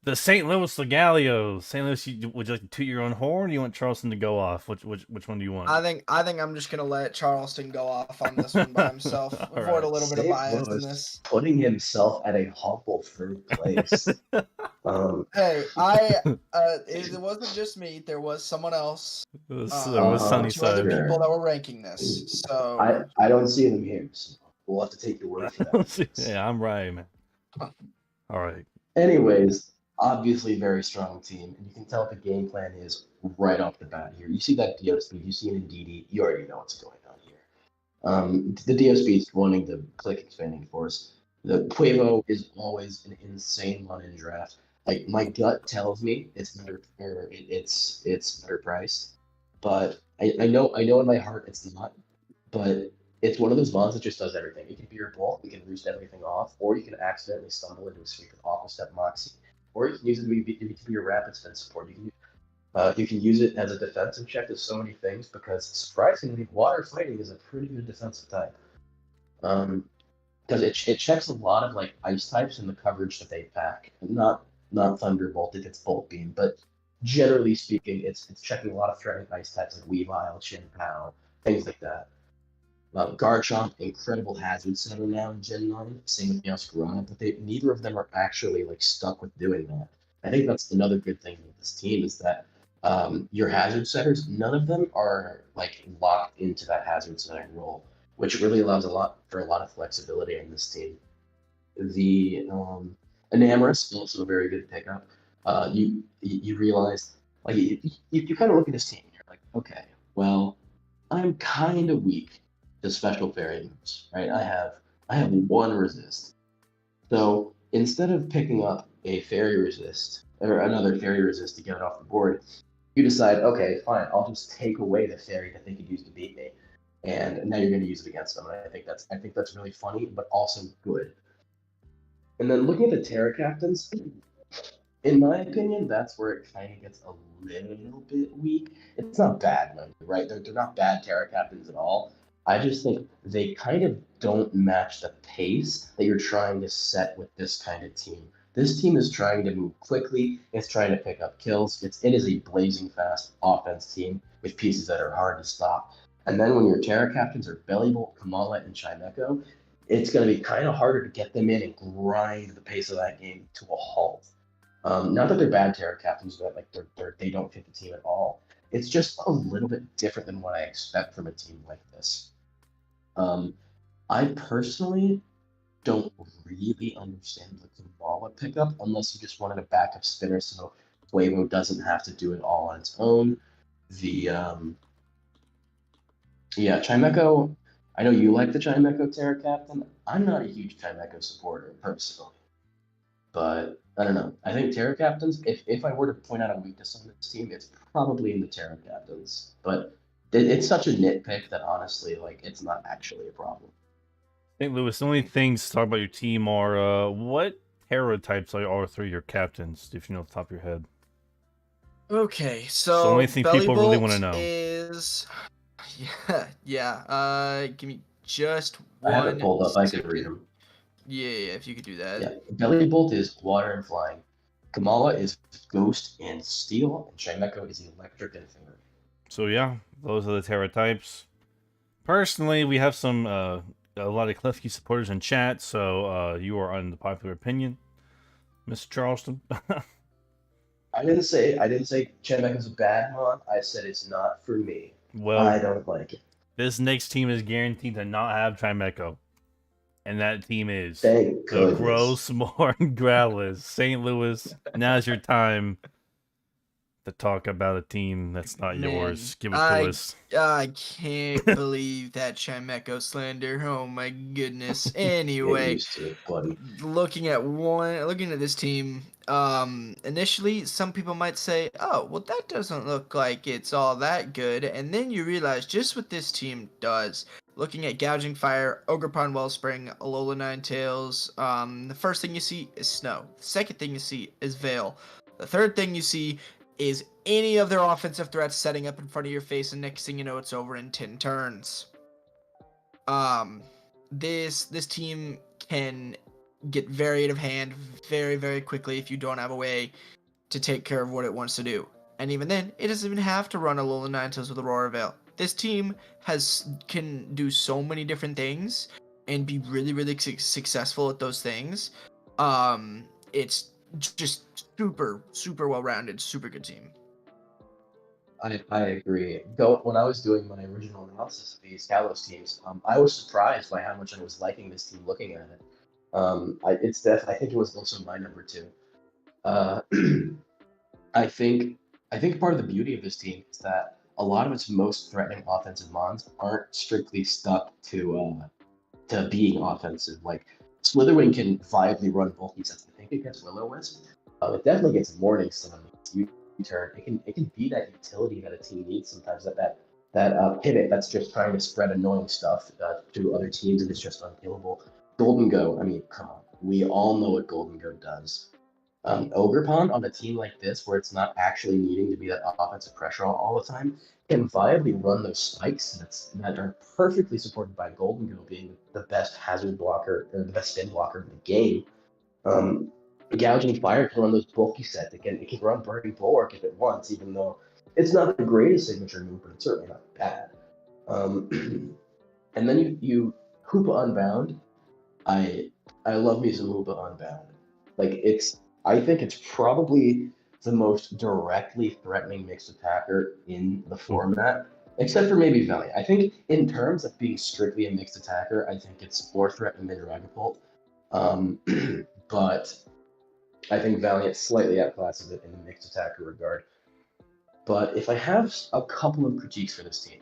The St. Louis Legalios. St. Louis, would you like to toot your own horn, or do you want Charleston to go off? Which one do you want? I think I'm just gonna let Charleston go off on this one by himself. All Avoid a right. little bit of St. bias in Louis this. putting himself at a humble third place. Hey, it wasn't just me. There was someone else. It was Two Sunnyside. other Sure. people that were ranking this. So I don't see them here, so we'll have to take your word for that. Yeah, I'm right, man. All right. Anyways, obviously very strong team, and you can tell what the game plan is right off the bat here. You see that DO speed, you see an Ndidi, you already know what's going on here. The DO speed is running the click expanding force. The Quavo is always an insane one in draft. Like my gut tells me it's underpriced, but I know in my heart it's not. But it's one of those bonds that just does everything. It can be your bolt, you can roost everything off, or you can accidentally stumble into a streak of Aqua Step Moxie, or you can use it to be your rapid spin support. You can use it as a defensive check to so many things because surprisingly, water fighting is a pretty good defensive type. Because it checks a lot of like ice types in the coverage that they pack. Not Thunderbolt if it's Bolt Beam, but generally speaking, it's checking a lot of threatening ice types like Weavile, Chin Pow, things like that. Garchomp, incredible hazard setter now in Gen 9. Same with Meowscarada, but neither of them are actually like stuck with doing that. I think that's another good thing with this team is that your hazard setters, none of them are like locked into that hazard setting role, which really allows a lot of flexibility in this team. The Enamorus, also a very good pickup. You realize like you kind of look at this team and you're like, okay, well, I'm kind of weak to special fairy moves, right? I have one resist. So instead of picking up a fairy resist or another fairy resist to get it off the board, you decide, okay, fine, I'll just take away the fairy that they could use to beat me, and now you're going to use it against them. And I think that's really funny, but also good. And then looking at the Terra captains, in my opinion, that's where it kind of gets a little bit weak. It's not bad, right? They're not bad Terra captains at all. I just think they kind of don't match the pace that you're trying to set with this kind of team. This team is trying to move quickly. It's trying to pick up kills. It is a blazing fast offense team with pieces that are hard to stop. And then when your Terra captains are Bellibolt, Kamala, and Chimecho, it's going to be kind of harder to get them in and grind the pace of that game to a halt. Not that they're bad Terra captains, but like they don't fit the team at all. It's just a little bit different than what I expect from a team like this. I personally don't really understand the Kamala pickup unless you just wanted a backup spinner so Quavo doesn't have to do it all on its own. Chimecho, I know you like the Chimecho Terra Captain. I'm not a huge Chimecho supporter personally. But I don't know. I think Terra Captains, if I were to point out a weakness on this team, it's probably in the Terra Captains. But it's such a nitpick that honestly, like, it's not actually a problem. St. Louis, the only things to talk about your team are what Terra types are all three your captains, if you know off the top of your head. Okay, It's the only thing people really want to know. Is give me just one. I have it pulled up. I can read them. Yeah, if you could do that. Yeah, Bellibolt is water and flying. Kamala is ghost and steel, and Chimecho is electric and finger. So yeah, those are the Terra types. Personally, we have some a lot of Klefki supporters in chat, so you are on the popular opinion, Mr. Charleston. I didn't say Chimecho's a bad mod. I said it's not for me. Well, I don't like it. This next team is guaranteed to not have Chimecho. And that team is Thank the goodness. Grossmore Growlers. St. Louis, now's your time to talk about a team that's not Man, yours. Give it to us. I can't believe that Chimecho slander. Oh my goodness. Anyway, Get used to it, buddy. looking at this team, initially some people might say, oh, well, that doesn't look like it's all that good, and then you realize just what this team does. Looking at Gouging Fire, Ogerpon Wellspring, Alola Ninetales, the first thing you see is Snow. The second thing you see is Veil. The third thing you see is any of their offensive threats setting up in front of your face, and next thing you know, it's over in 10 turns. This team can get very out of hand very, very quickly if you don't have a way to take care of what it wants to do. And even then, it doesn't even have to run Alola Ninetales with Aurora Veil. This team can do so many different things and be really, really successful at those things. It's just super, super well-rounded, super good team. I agree. When I was doing my original analysis of these Kalos teams, I was surprised by how much I was liking this team looking at it. I think it was also my number two. Uh, I think part of the beauty of this team is that a lot of its most threatening offensive mons aren't strictly stuck to being offensive. Like Slitherwing can viably run bulky sets. I think against Will-O-Wisp, it definitely gets Morning Sun. U-turn. It can be that utility that a team needs sometimes. That pivot that's just trying to spread annoying stuff to other teams and it's just unkillable. Golden Go. I mean, come on. We all know what Golden Go does. Ogerpon on a team like this, where it's not actually needing to be that offensive pressure all the time, can viably run those spikes that are perfectly supported by Golden Go being the best hazard blocker or the best spin blocker in the game. Gouging Fire can run those bulky sets. It can run Burning Bulwark if it wants, even though it's not the greatest signature move, but it's certainly not bad. And then you Hoopa Unbound. I love me some Hoopa Unbound. I think it's probably the most directly threatening mixed attacker in the format, except for maybe Valiant. I think in terms of being strictly a mixed attacker, I think it's more threatening than Dragapult. But I think Valiant slightly outclasses it in the mixed attacker regard. But if I have a couple of critiques for this team,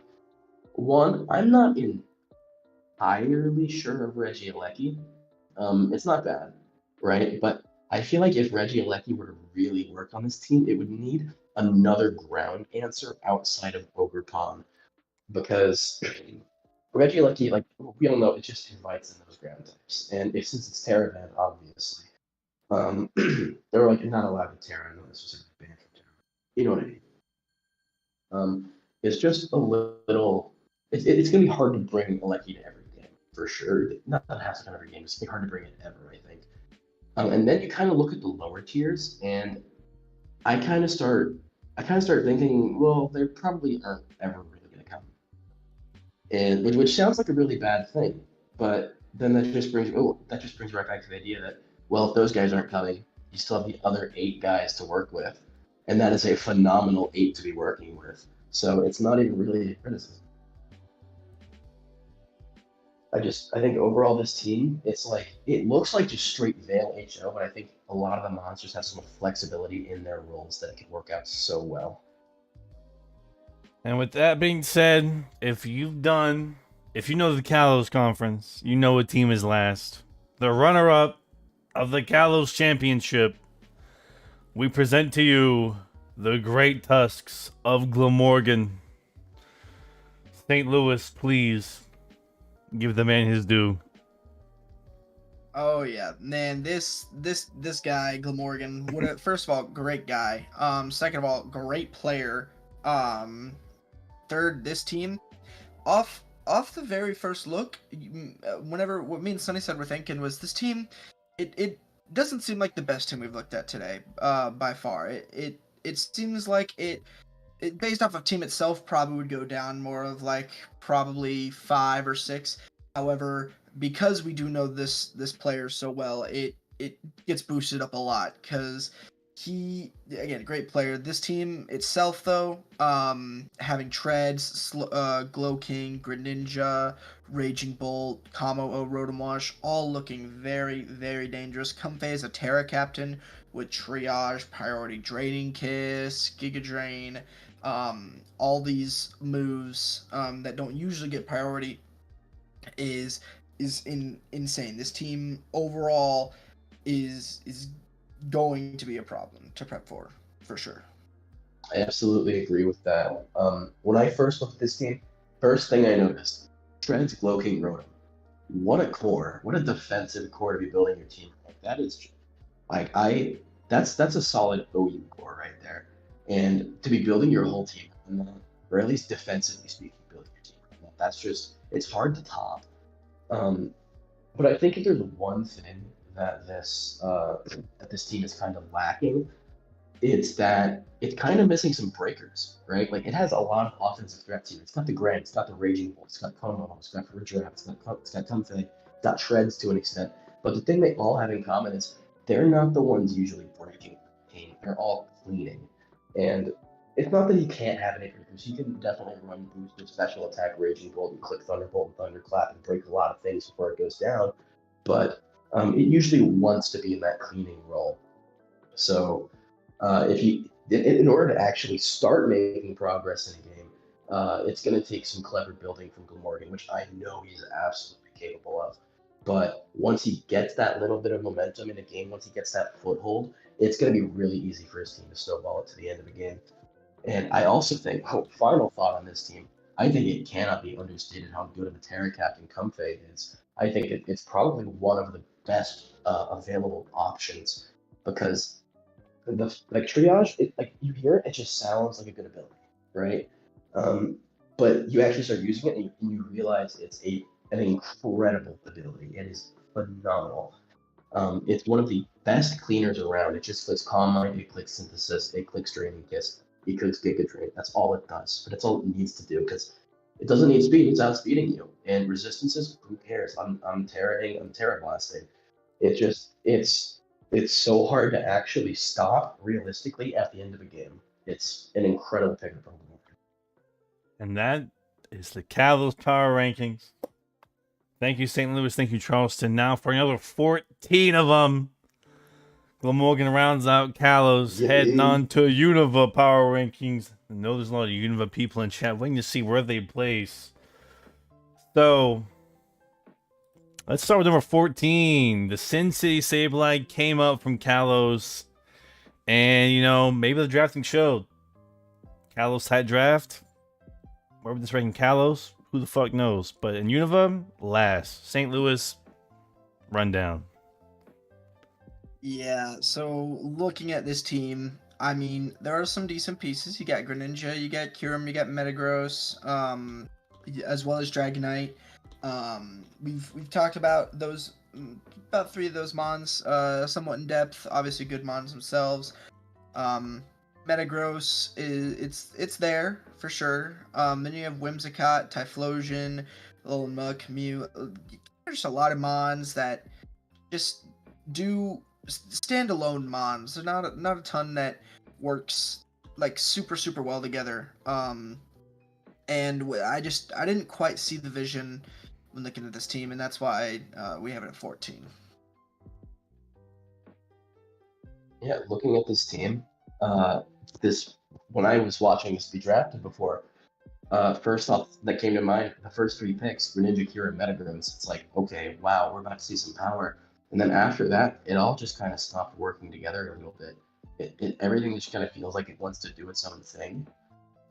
one, I'm not entirely sure of Regieleki. It's not bad, right? But I feel like if Regieleki were to really work on this team, it would need another ground answer outside of Ogerpon. Because Regieleki, like we all know, it just invites in those ground types. And since it's Terravan, obviously, they're like not allowed to Terra. I know this was a ban from Terra. You know what I mean? It's just a little. It's gonna be hard to bring Aleki to every game for sure. Not that it has to come every game. It's gonna be hard to bring it ever, I think. And then you kind of look at the lower tiers, and I kind of start thinking, well, they probably aren't ever really gonna come, and which sounds like a really bad thing, but then that just brings right back to the idea that, well, if those guys aren't coming, you still have the other 8 guys to work with, and that is a phenomenal 8 to be working with. So it's not even really a criticism. I think overall this team, it looks like just straight Veil HO, but I think a lot of the monsters have some flexibility in their roles that it can work out so well. And with that being said, if you know the Kalos Conference, you know what team is last. The runner-up of the Kalos Championship, we present to you the Great Tusks of Glamorgan. St. Louis, please give the man his due. Oh yeah, man, this guy Glamorgan, first of all, great guy. Second of all, great player. Third, this team, off the very first look, whenever what me and Sunnyside were thinking was this team, it doesn't seem like the best team we've looked at today, by far. It seems like it based off of team itself probably would go down more of like probably 5 or 6. However, because we do know this player so well, it gets boosted up a lot because he, again, great player. This team itself, though, having Treads, Glow King, Greninja, Raging Bolt, Kamo-O, Rotomosh, all looking very, very dangerous. Comfey is a Terra Captain with Triage, Priority Draining Kiss, Giga Drain, all these moves that don't usually get priority is insane. This team overall is going to be a problem to prep for sure. I absolutely agree with that. When I first looked at this team, first thing I noticed, Treads, Glow King, Rotom. What a core! What a defensive core to be building your team. Like that is, like that's a solid OU core right there. And to be building your whole team, or at least defensively speaking, building your team. That's just, it's hard to top. But I think if there's one thing that this team is kind of lacking, it's that it's kind of missing some breakers, right? Like it has a lot of offensive threats here. It's got the Grant, it's got the Raging Bull, it's got Como, it's got Ridgerap, it's got Comfey, it's got Shreds to an extent. But the thing they all have in common is they're not the ones usually breaking paint. They're all cleaning. And it's not that you can't have any breakers. You can definitely run booster, special attack, Raging Bolt, and click Thunderbolt and Thunderclap and break a lot of things before it goes down. But it usually wants to be in that cleaning role. So if you, in order to actually start making progress in a game, it's going to take some clever building from Glamorgan, which I know he's absolutely capable of. But once he gets that little bit of momentum in a game, once he gets that foothold, it's going to be really easy for his team to snowball it to the end of the game. And I also think, final thought on this team, I think it cannot be understated how good of a Terra Captain Comfey is. I think it's probably one of the best available options because the triage, like you hear it, it just sounds like a good ability, right? But you actually start using it and you realize it's an incredible ability. It is phenomenal. It's one of the best cleaners around. It just clicks Calm Mind, it clicks Synthesis, it clicks Draining Kiss, it clicks Giga Drain. That's all it does. But that's all it needs to do because it doesn't need speed. It's outspeeding you. And resistances, who cares? I'm Terra Blasting. It's so hard to actually stop realistically at the end of a game. It's an incredible pickup. And that is the Kalos Power Rankings. Thank you, St. Louis. Thank you, Charleston. Now for another 14 of them. Glamorgan rounds out Kalos, heading on to Unova Power Rankings. I know there's a lot of Unova people in chat waiting to see where they place. So, let's start with number 14. The Sin City Sableye came up from Kalos. And, you know, maybe the drafting showed. Kalos had draft. Where would this ranking Kalos? Who the fuck knows? But in Unova, last. St. Louis, rundown. Yeah, so looking at this team, I mean, there are some decent pieces. You got Greninja, you got Kyurem, you got Metagross, as well as Dragonite. We've talked about those, about 3 of those mons, somewhat in depth. Obviously, good mons themselves. Metagross it's there for sure. Then you have Whimsicott, Typhlosion, Little Muk, Mew. There's just a lot of mons that just do standalone mons. There's not a ton that works like super well together. And I didn't quite see the vision when looking at this team, and that's why we have it at 14. Yeah, looking at this team, when I was watching this be drafted before, first off that came to mind, the first 3 picks, Greninja, Kyurem, Metagross. It's like, okay, wow, we're about to see some power. And then after that, it all just kind of stopped working together a little bit. Everything just kind of feels like it wants to do its own thing.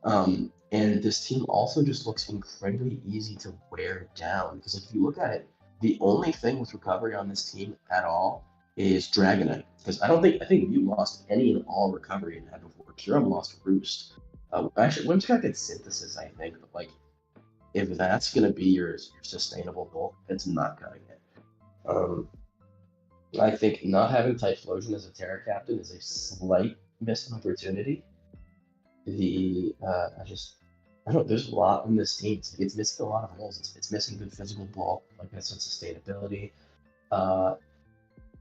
And this team also just looks incredibly easy to wear down because if you look at it, the only thing with recovery on this team at all is Dragonite. Because I think you lost any and all recovery in that before. Kyurem lost Roost. Actually, Whimsicott did Synthesis, I think. But like, if that's gonna be your sustainable goal, it's not cutting it. I think not having Typhlosion as a Terra Captain is a slight missed opportunity. There's a lot in this team. It's missing a lot of holes. It's missing good physical bulk, like I said, sustainability.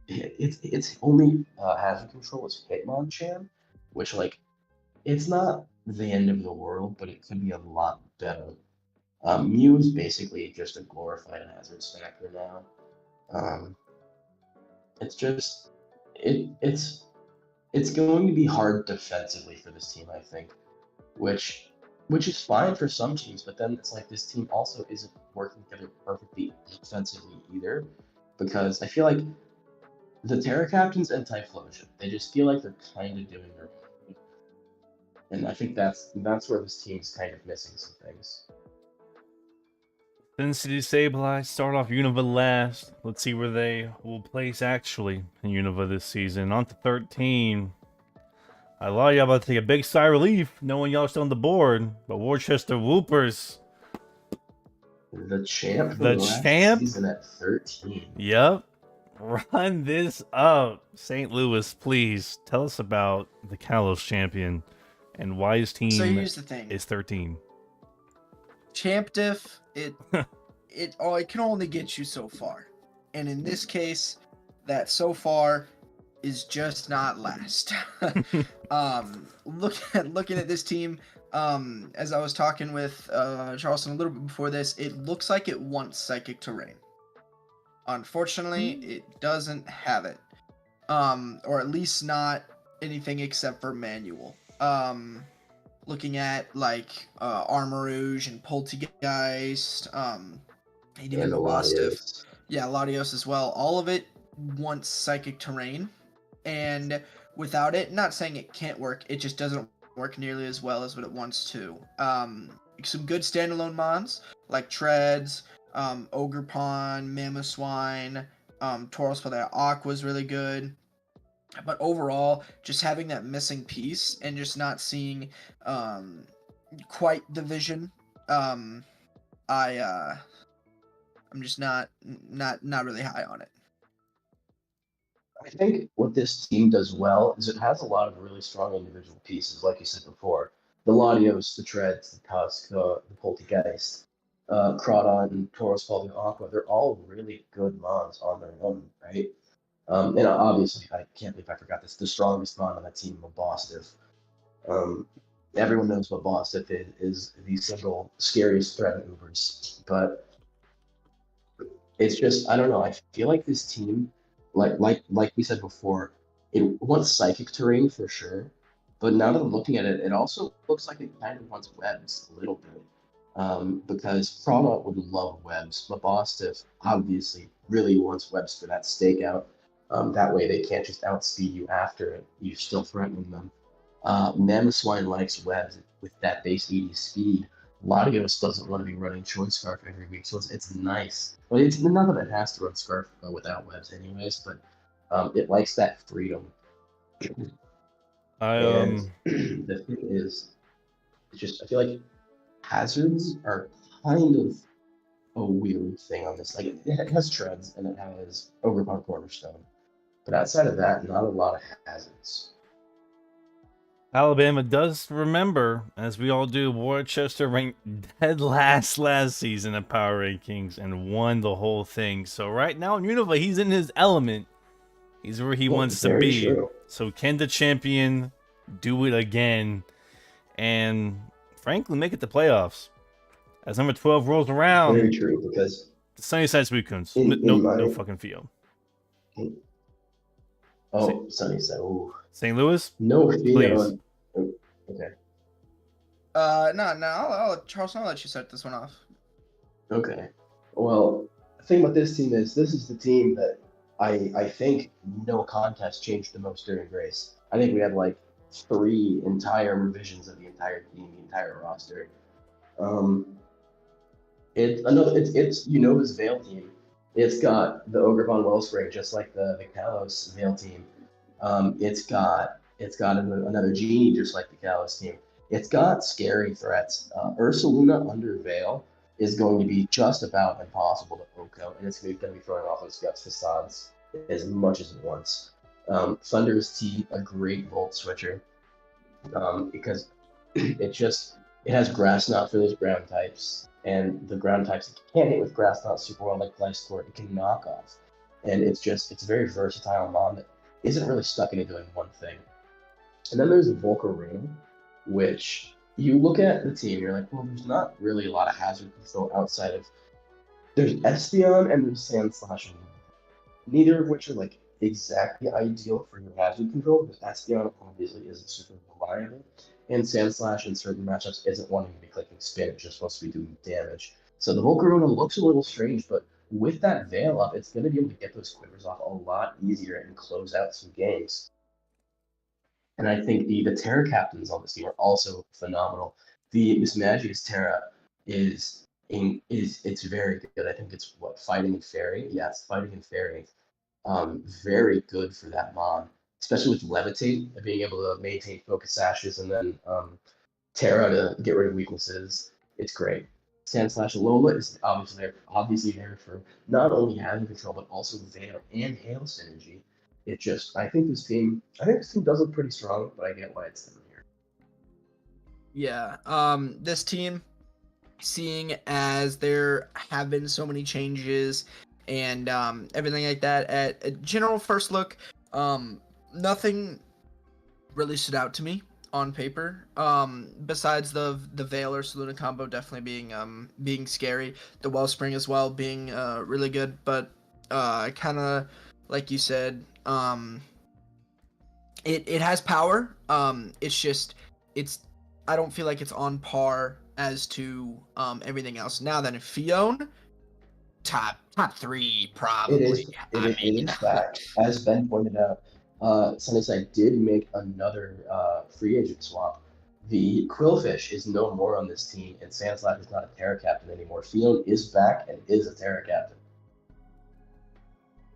It's only hazard control is Hitmonchan, which like it's not the end of the world, but it could be a lot better. Mew is basically just a glorified hazard stacker now. It's just it's going to be hard defensively for this team, I think, which is fine for some teams, but then it's like this team also isn't working together perfectly defensively either, because I feel like the Terra Captains and Typhlosion, they just feel like they're kind of doing their own thing. And I think that's where this team's kind of missing some things. Sin City Sableye start off Unova last. Let's see where they will place actually in Unova this season. On to 13. A lot of y'all about to take a big sigh of relief knowing y'all still on the board, but Worcester Whoopers. The champ. The champ. Season at 13. Yep. Run this up. St. Louis, please tell us about the Kalos champion and why his So team here's the thing. is 13. Champ diff, it can only get you so far. And in this case, that so far is just not last. Looking at this team, as I was talking with Charleston a little bit before this, it looks like it wants Psychic Terrain. Unfortunately, it doesn't have it. Or at least not anything except for manual. Looking at like Armarouge and Poltergeist, and even And the Mastiff. Latios. Yeah, Latios as well. All of it wants Psychic Terrain, and without it, not saying it can't work, it just doesn't work nearly as well as what it wants to. Some good standalone mons like Treads, Ogre Pawn, Mamoswine, Tauros for that Aqua is really good. But overall, just having that missing piece and just not seeing quite the vision, I'm just not really high on it. I think what this team does well is it has a lot of really strong individual pieces, like you said before. The Latios, the Treads, the Tusk, the Poltergeist, Crawdon, Tauros, Paul, Aqua, they're all really good mons on their own, right? And obviously, I can't believe I forgot this. The strongest mon on that team, Mabostiff. Everyone knows what Mabostiff is the single scariest threat in Ubers. But it's just, I don't know. I feel like this team, like we said before, it wants Psychic Terrain for sure. But now that I'm looking at it, it also looks like it kind of wants webs a little bit. Because Prada would love webs. Mabostiff obviously really wants webs for that stakeout. That way they can't just outspeed you after it. You're still threatening them. Mamoswine likes webs with that base 80 speed. Latios doesn't want to be running Choice Scarf every week, so it's nice. Well, it's not that it has to run Scarf without webs anyways, but it likes that freedom. I And the thing is, it's just I feel like hazards are kind of a weird thing on this. Like it has treads and it has Overcon Cornerstone, but outside of that, not a lot of hazards. Alabama does remember, as we all do, Worcester ranked dead last season at Power Rankings and won the whole thing. So right now in Unova, he's in his element. He's where he wants to Very be. true. So can the champion do it again and frankly make it to playoffs? As number 12 rolls Very around, true, because the Sunnyside Sweetcoons. In No my- fucking feel. Sunnyside. Ooh. St. Louis? No fear Please. on. Oh, okay. No, Charleston, I'll let you set this one off. Okay. Well, the thing about this team is this is the team that I think no contest changed the most during Grace. I think we had like 3 entire revisions of the entire team, the entire roster. It's Unova's Veil team. It's got the Ogre Von Wellspring, just like the Kalos Veil team. It's got another Genie, just like the Kalos team. It's got scary threats. Ursaluna under Veil is going to be just about impossible to Oko, and it's going to be throwing off those guts facades as much as it wants. Thunder's Tea, a great Volt switcher, because it has Grass Knot for those ground types, and the ground types it can't hit with Grass Knot super well like Gliscor, it can knock off, and it's a very versatile mon that isn't really stuck into doing one thing. And then there's Volcarona, which you look at the team, you're like, well, there's not really a lot of hazard control outside of there's Espeon and there's Sandslash, neither of which are like exactly ideal for your hazard control because Espeon obviously isn't super reliable, and Sandslash in certain matchups isn't wanting to be clicking spin, it's just supposed to be doing damage. So the Volcarona looks a little strange, but with that Veil up, it's going to be able to get those quivers off a lot easier and close out some games. And I think the Terra captains on this team are also phenomenal. This Magi's Terra is it's very good. I think it's Fighting and Fairy. Yes, Fighting and Fairy. Very good for that mon, especially with Levitate, being able to maintain focus sashes and then Terra to get rid of weaknesses. It's great. Sandslash Alola is obviously there for not only having control but also Veil and Hail synergy. I think this team does look pretty strong, but I get why it's down here. Yeah. This team, seeing as there have been so many changes and everything like that, at a general first look, nothing really stood out to me on paper. Besides the Veil or Saluna combo definitely being scary, the Wellspring as well being really good, but kind of like you said, it has power. It's I don't feel like it's on par as to everything else. Now then, Fion, top three probably. It is fact. As Ben pointed out, Sunnyside did make another free agent swap. The Quillfish is no more on this team, and Sandslash is not a Terra Captain anymore. Fion is back and is a Terra Captain.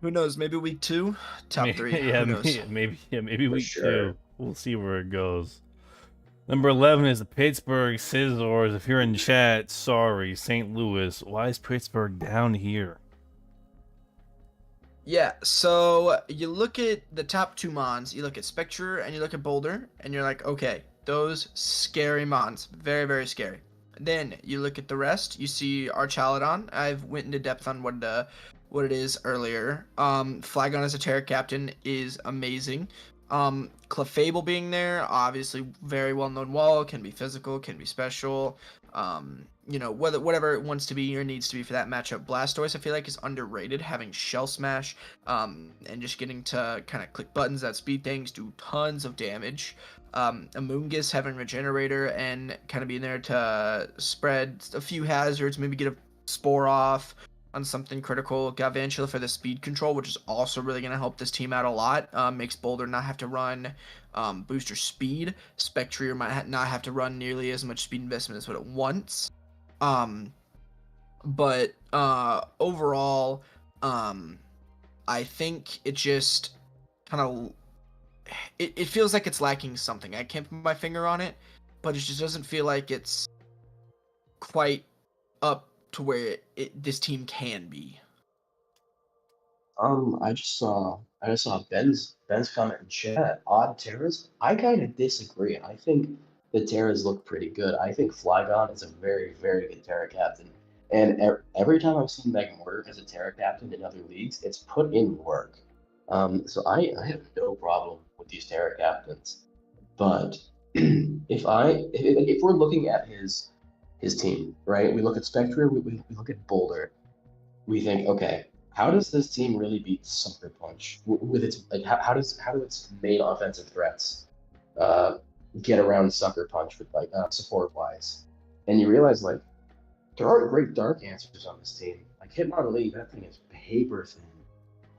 Who knows? Maybe week 2, top 3. Yeah, Who knows? maybe For week sure. 2. We'll see where it goes. Number 11 is the Pittsburgh Scissors. If you're in chat, sorry, St. Louis. Why is Pittsburgh down here? Yeah, so you look at the top 2 mons, you look at Spectre and you look at Boulder, and you're like, okay, those scary mons. Very, very scary. Then you look at the rest, you see Archaladon. I've went into depth on what it is earlier. Flygon as a Terra Captain is amazing. Clefable being there, obviously very well known wall, can be physical, can be special. Whatever it wants to be or needs to be for that matchup. Blastoise, I feel like, is underrated, having Shell Smash, and just getting to kind of click buttons that speed things, do tons of damage. Amoonguss having Regenerator and kind of being there to spread a few hazards, maybe get a Spore off on something critical. Galvantula for the speed control, which is also really going to help this team out a lot. Makes Boulder not have to run booster speed. Spectrier might not have to run nearly as much speed investment as what it wants. But overall, I think it just kind of it feels like it's lacking something. I can't put my finger on it, but it just doesn't feel like it's quite up to where this team can be. I just saw Ben's comment in chat. Odd Terras. I kind of disagree. I think the Terras look pretty good. I think Flygon is a very, very good Terra Captain. And every time I've seen Magmortar as a Terra Captain in other leagues, it's put in work. So I have no problem with these Terra Captains. But if we're looking at his team, right? We look at Spectre, we look at Boulder. We think, okay, how does this team really beat Sucker Punch with its how do its main offensive threats get around Sucker Punch with support wise? And you realize like there aren't great dark answers on this team. Like Hitmonlee, that thing is paper thin.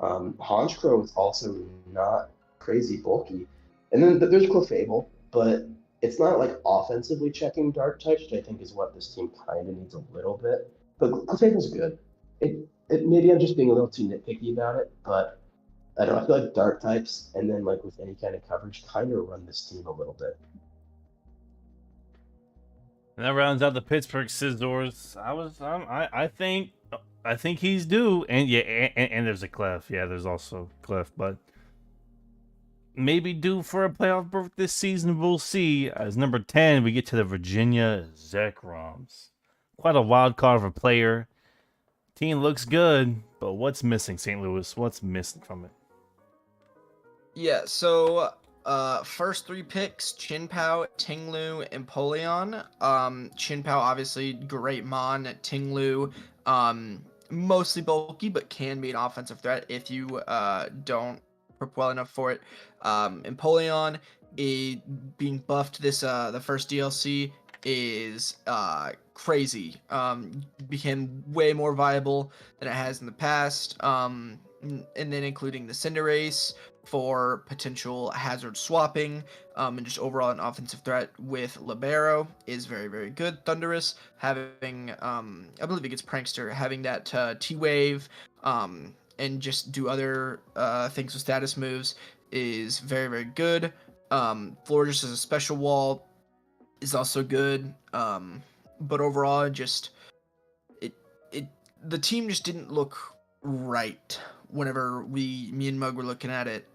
Honchkrow is also not crazy bulky, and then there's Clefable, but it's not like offensively checking dark types, which I think is what this team kind of needs a little bit. But Clefable's good. It maybe I'm just being a little too nitpicky about it, but I don't know. I feel like dark types and then like with any kind of coverage kind of run this team a little bit. And that rounds out the Pittsburgh Scissors. I think he's due, and yeah, and there's a Clef. Yeah, there's also Clef, but maybe due for a playoff berth this season. We'll see. As number 10, we get to the Virginia Zekroms. Quite a wild card of a player. Team looks good, but what's missing, St. Louis? What's missing from it? Yeah, so first 3 picks, Chinpao, Tinglu, and Empoleon. Chinpao, obviously, great mon. Tinglu, mostly bulky, but can be an offensive threat if you don't prep well enough for it. Empoleon, being buffed this the first DLC, is crazy. Became way more viable than it has in the past. And then including the Cinderace for potential hazard swapping, and just overall an offensive threat with Libero is very, very good. Thundurus having, I believe it gets Prankster, having that T-Wave, and just do other things with status moves is very, very good. Florges as a special wall is also good. But overall, just the team just didn't look right whenever me and Mug were looking at it.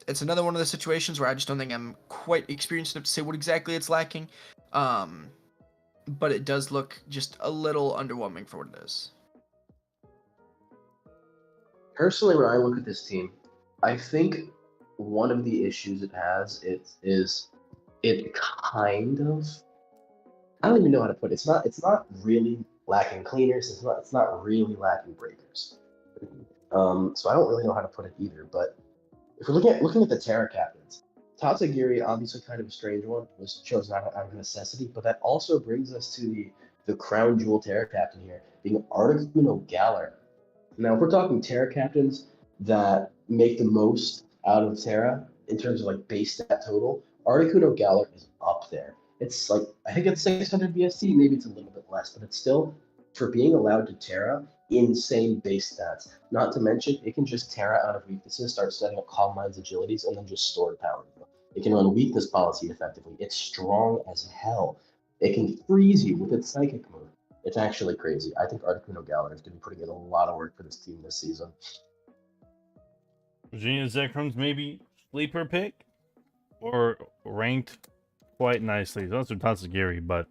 It's another one of the situations where I just don't think I'm quite experienced enough to say what exactly it's lacking. But it does look just a little underwhelming for what it is. Personally, when I look at this team, I think one of the issues it has is it kind of, I don't even know how to put it. It's not really lacking cleaners. It's not really lacking breakers. So I don't really know how to put it either. But if we're looking at the Terra captains, Tatsugiri, obviously kind of a strange one, was chosen out of necessity. But that also brings us to the crown jewel Terra captain here, being Articuno Galar. Now, if we're talking Terra captains that make the most out of Terra in terms of like base stat total, Articuno Galar is up there. It's like, I think it's 600 BST, maybe it's a little bit less, but it's still, for being allowed to Terra, insane base stats. Not to mention, it can just Terra out of weaknesses, start setting up Calm Mind's agilities, and then just store power. It can run weakness policy effectively. It's strong as hell. It can freeze you with its psychic move. It's actually crazy. I think Articuno Galar is going to be putting in a lot of work for this team this season. Virginia Zekrum's maybe sleeper pick or ranked quite nicely. It's also Tatsugiri, but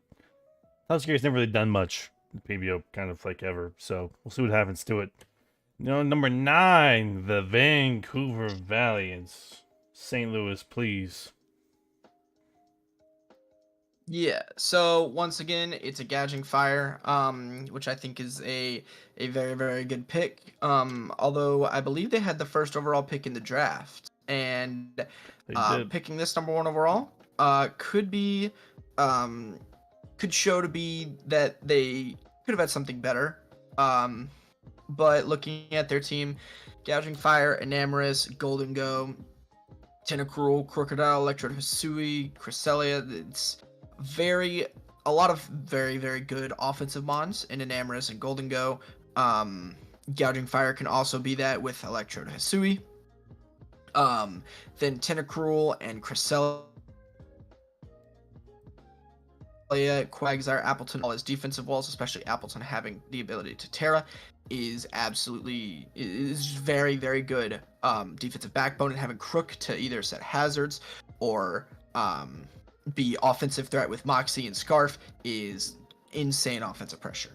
Tatsugiri's never really done much in PBO kind of like ever. So we'll see what happens to it. You know, number 9, the Vancouver Valiants. St. Louis, please. Yeah, so once again, it's a Gouging Fire, which I think is a very, very good pick. Although I believe they had the first overall pick in the draft, and picking this number 1 overall could be could show to be that they could have had something better. But looking at their team, Gouging Fire, Enamorus, Golden Go, Tentacruel, Crocodile, Electrode Hisui, Cresselia, it's a lot of very, very good offensive mons in Enamorus and Golden Go. Gouging Fire can also be that with Electrode Hisui. Then Tentacruel and Cresselia, Quagsire, Appleton, all his defensive walls, especially Appleton having the ability to Terra, is very, very good defensive backbone, and having Crook to either set hazards or be offensive threat with Moxie and Scarf is insane offensive pressure.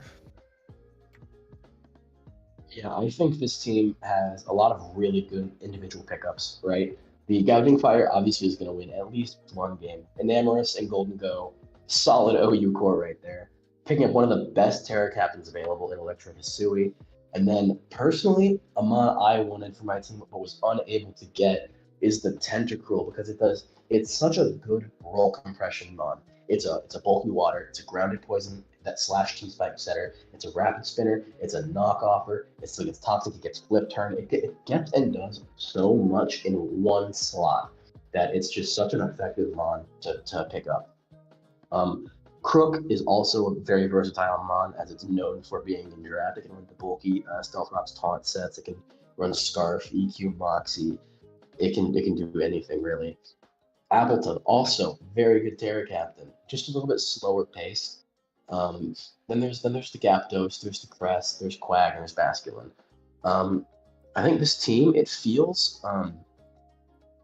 Yeah, I think this team has a lot of really good individual pickups, right? The Gouging Fire obviously is going to win at least one game. Enamorus and Golden Go, solid OU core right there. Picking up one of the best Terra captains available in Electrode Hisui. And then, personally, a mon I wanted for my team but was unable to get is the Tentacruel, because it's such a good roll compression mon. It's a bulky water, it's a grounded poison that slash T-spike setter, it's a rapid spinner, it's a knockoffer, it's toxic, it gets flip turn, it gets and does so much in one slot that it's just such an effective mon to pick up. Crook is also a very versatile mon, as it's known for being in draft. It can run the bulky Stealth Rocks taunt sets, it can run Scarf, EQ, Moxie, it can do anything really. Appleton, also very good Terra captain, just a little bit slower pace. Then there's the Gyarados, there's the Crest, there's Quag, and there's Basculin. I think this team, it feels I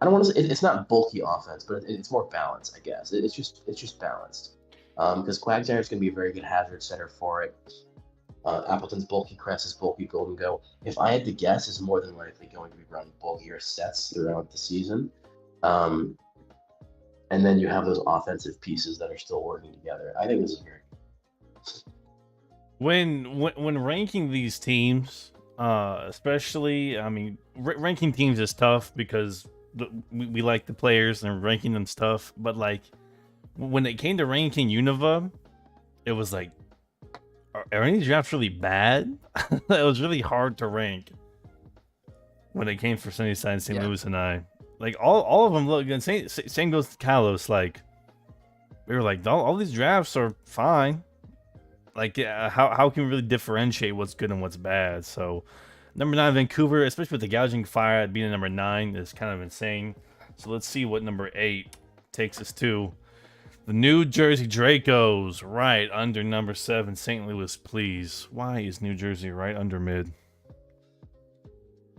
don't want to say it's not bulky offense, but it's more balanced, I guess. It's just balanced. Because Quagsire is going to be a very good hazard setter for it. Appleton's bulky Crest is bulky Golden Go. If I had to guess, is more than likely going to be running bulkier sets throughout the season. And then you have those offensive pieces that are still working together. I think this is very good. When ranking these teams, especially, I mean, ranking teams is tough because we like the players and ranking them's tough. But like, when it came to ranking Unova, it was like, are any drafts really bad? It was really hard to rank when it came for Sunnyside, St. Louis, and I. Like, all of them look good. Same goes to Kalos. Like, we were like, all these drafts are fine. Like, how can we really differentiate what's good and what's bad? So, number 9, Vancouver, especially with the Gouging Fire being number 9, is kind of insane. So let's see what number 8 takes us to. The New Jersey Dracos, right under number 7, St. Louis, please. Why is New Jersey right under mid?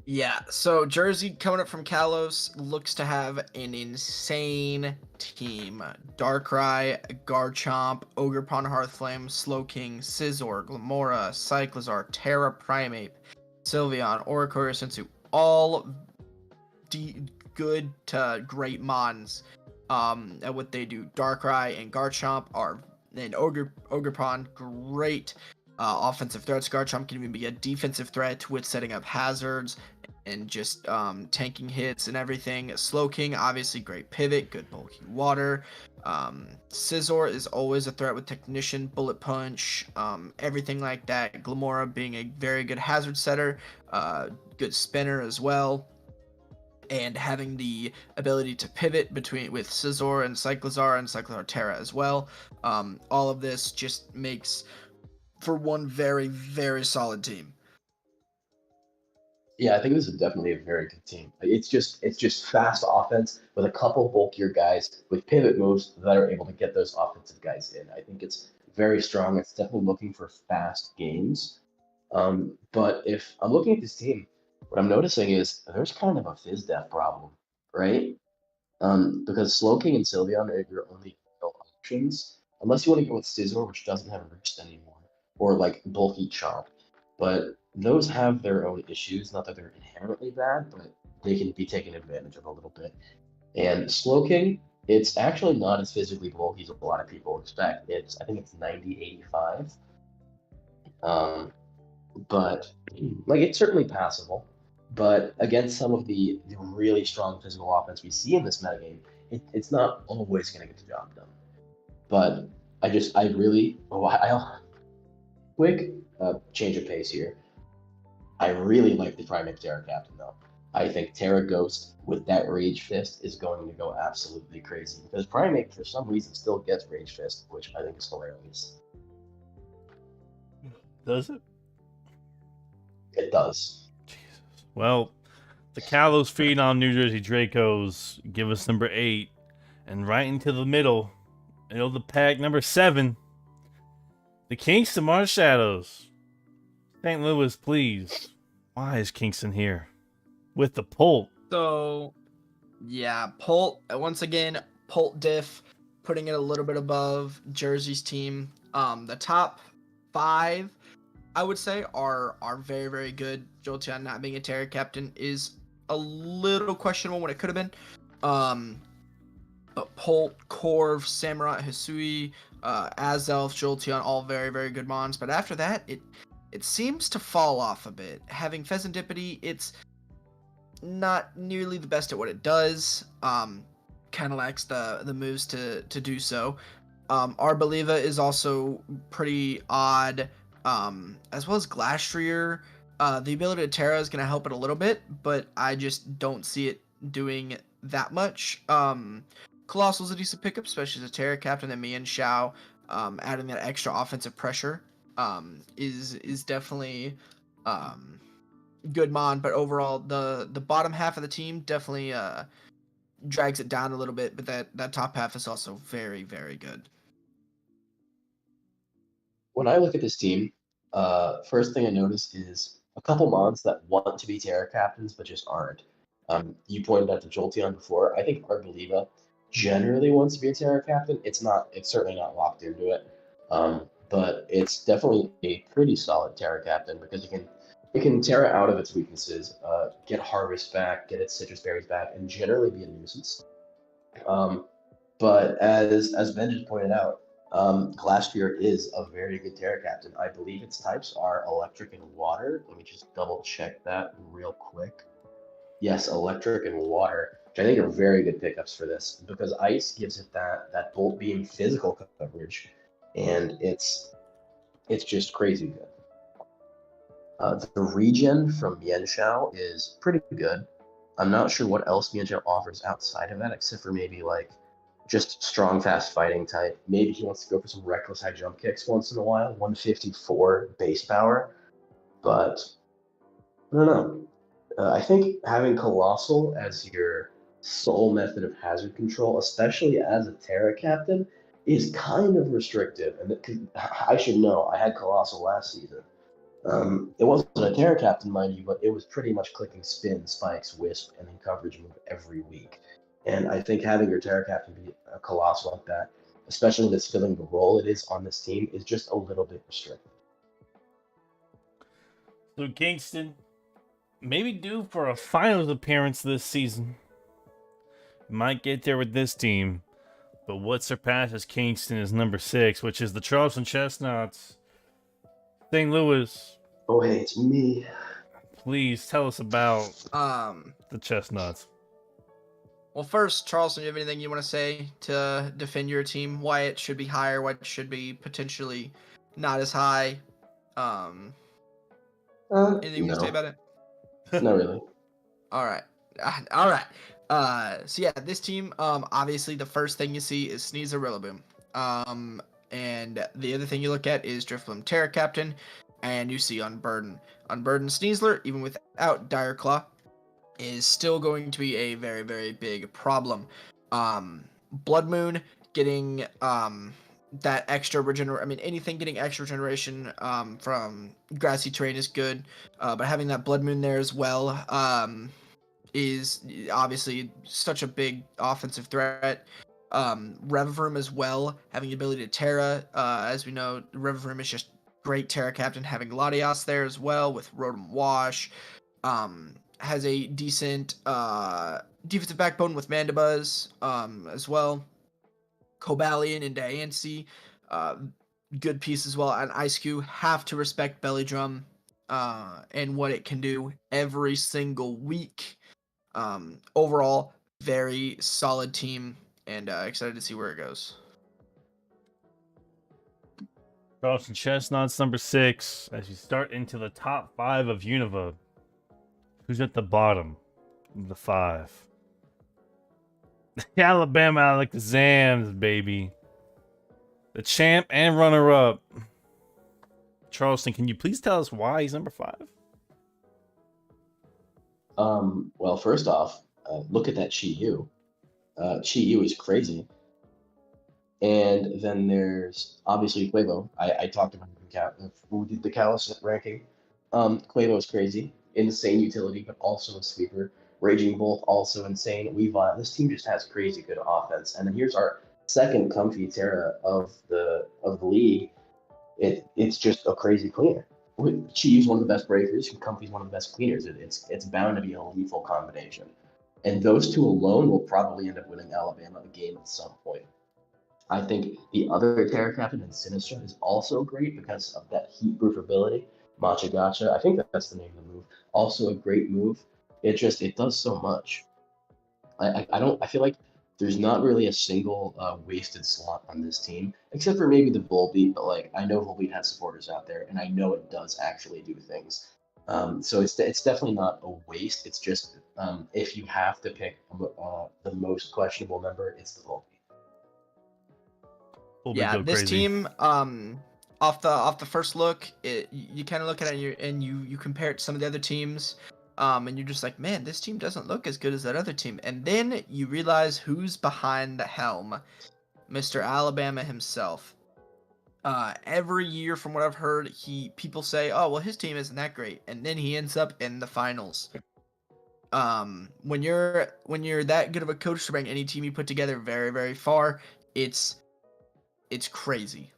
Yeah, so Jersey coming up from Kalos looks to have an insane team. Darkrai, Garchomp, Ogerpon Hearthflame, Slowking, Scizor, Glamora, Cyclizar, Terra Primeape, Sylveon, Oricorio Sensu, all good to great mons at what they do. Darkrai and Garchomp and Ogerpon, great offensive threats. Garchomp can even be a defensive threat with setting up hazards and just tanking hits and everything. Slowking, obviously great pivot, good bulky water. Scizor is always a threat with Technician, Bullet Punch, everything like that. Glamora being a very good hazard setter, good spinner as well. And having the ability to pivot with Scizor and Cyclizar Terra as well. All of this just makes for one very, very solid team. Yeah, I think this is definitely a very good team. It's just fast offense with a couple bulkier guys with pivot moves that are able to get those offensive guys in. I think it's very strong. It's definitely looking for fast games. But if I'm looking at this team, what I'm noticing is there's kind of a fizz death problem, right? Because Slowking and Sylveon are your only real options, unless you want to go with Scizor, which doesn't have Roost anymore, or like bulky Chomp. But those have their own issues. Not that they're inherently bad, but they can be taken advantage of a little bit. And Slowking, it's actually not as physically bulky as a lot of people expect. I think it's 90-85. But like it's certainly passable. But against some of the really strong physical offense we see in this metagame, it's not always going to get the job done. But I really, quick change of pace here. I really like the Primeape Terra Captain though. I think Terra Ghost with that Rage Fist is going to go absolutely crazy because Primeape for some reason still gets Rage Fist, which I think is hilarious. Does it? It does. Jesus. Well, the Kalos Phenom New Jersey Dracos give us number 8, and right into the middle of the pack, number 7, the Kingston Mars Shadows. St. Louis, please. Why is Kingston here? With the Pult. So, yeah, Pult, once again, Pult diff, putting it a little bit above Jersey's team. The top 5, I would say, are very, very good. Jolteon not being a Terra Captain is a little questionable when it could have been. But Pult, Corv, Samurott, Hisui, Azelf, Jolteon, all very, very good mons. But after that, it seems to fall off a bit. Having Pheasantipity, it's not nearly the best at what it does. Kind of lacks the moves to do so. Arboliva is also pretty odd, as well as Glastrier. The ability to Terra is going to help it a little bit, but I just don't see it doing that much. Colossal's a decent pickup, especially as a Terra Captain, and Mian Xiao, adding that extra offensive pressure is definitely good mon, but overall the bottom half of the team definitely drags it down a little bit, but that top half is also very, very good. When I look at this team, first thing I notice is a couple mons that want to be Terra Captains but just aren't. You pointed out to Jolteon before. I think Arboliva generally wants to be a Terra Captain. It's certainly not locked into it. But it's definitely a pretty solid Terra Captain because it can Terra out of its weaknesses, get Harvest back, get its Citrus Berries back, and generally be a nuisance. But as Ben just pointed out, Glastrier is a very good Terra Captain. I believe its types are Electric and Water. Let me just double check that real quick. Yes, Electric and Water, which I think are very good pickups for this because Ice gives it that Bolt Beam physical coverage, and it's just crazy good. The regen from Mienshao is pretty good. I'm not sure what else Mienshao offers outside of that, except for maybe like just strong, fast fighting type. Maybe he wants to go for some reckless high jump kicks once in a while. 154 base power, but I don't know. I think having Colossal as your sole method of hazard control, especially as a Terra Captain, is kind of restrictive. And 'cause I should know, I had Colossal last season. It wasn't a Terra Captain, mind you, but it was pretty much clicking spin, spikes, wisp, and then coverage move every week. And I think having your Terra Captain be a Colossal like that, especially when it's filling the role it is on this team, is just a little bit restrictive. So Kingston, maybe due for a finals appearance this season. Might get there with this team, but what surpasses Kingston is number 6, which is the Charleston Chestnuts. St. Louis, Oh, hey, it's me. please tell us about Um, the Chestnuts. well, first, Charleston, do you have anything you want to say to defend your team? Why it should be higher? Why it should be potentially not as high? Anything you want to say No, about it? not really. All right. All right. So yeah, this team, obviously the first thing you see is Sneasler Rillaboom. And the other thing you look at is Drifloon Terra Captain, and you see Unburden. Unburden Sneasler, even without Dire Claw, is still going to be a very, very big problem. Blood Moon getting that extra anything getting extra regeneration from grassy terrain is good, but having that Blood Moon there as well is obviously such a big offensive threat. Revavroom as well, having the ability to Terra. As we know, Revavroom is just great Terra Captain. Having Latias there as well with Rotom Wash. Has a decent defensive backbone with Mandibuzz as well. Cobalion and Diancie, good piece as well. And Ice-Q, have to respect Belly Drum and what it can do every single week. Overall, very solid team, and excited to see where it goes. Charleston Chestnuts, number 6. As you start into the top 5 of Unova, who's at the bottom of the 5? Alabama Alakazams, baby. The champ and runner-up. Charleston, can you please tell us why he's number 5? Well, first off, look at that Chi-Yu. Chi-Yu is crazy. And then there's obviously Quavo. I talked about him when we did the Kalos ranking. Quavo is crazy. Insane utility, but also a sweeper. Raging Bolt, also insane. Weavile. This team just has crazy good offense. And then here's our second comfy Terra of the league. It's just a crazy cleaner. Chi's one of the best breakers, and Comfy's one of the best cleaners. It's bound to be a lethal combination. And those two alone will probably end up winning Alabama a game at some point. I think the other Terra Captain in Sinistra is also great because of that heat-proof ability. Matcha Gotcha, I think that's the name of the move. Also a great move. It does so much. I feel like there's not really a single wasted slot on this team, except for maybe the Volbeat, but like I know Volbeat has supporters out there, and I know it does actually do things. So it's definitely not a waste. It's just if you have to pick the most questionable member, it's the Volbeat. Yeah, this team, off the first look, you kind of look at it and you compare it to some of the other teams. And you're just like, man, this team doesn't look as good as that other team. And then you realize who's behind the helm, Mr. Alabama himself. Every year, from what I've heard, people say, oh, well, his team isn't that great, and then he ends up in the finals. When you're that good of a coach to bring any team you put together very, very far, it's crazy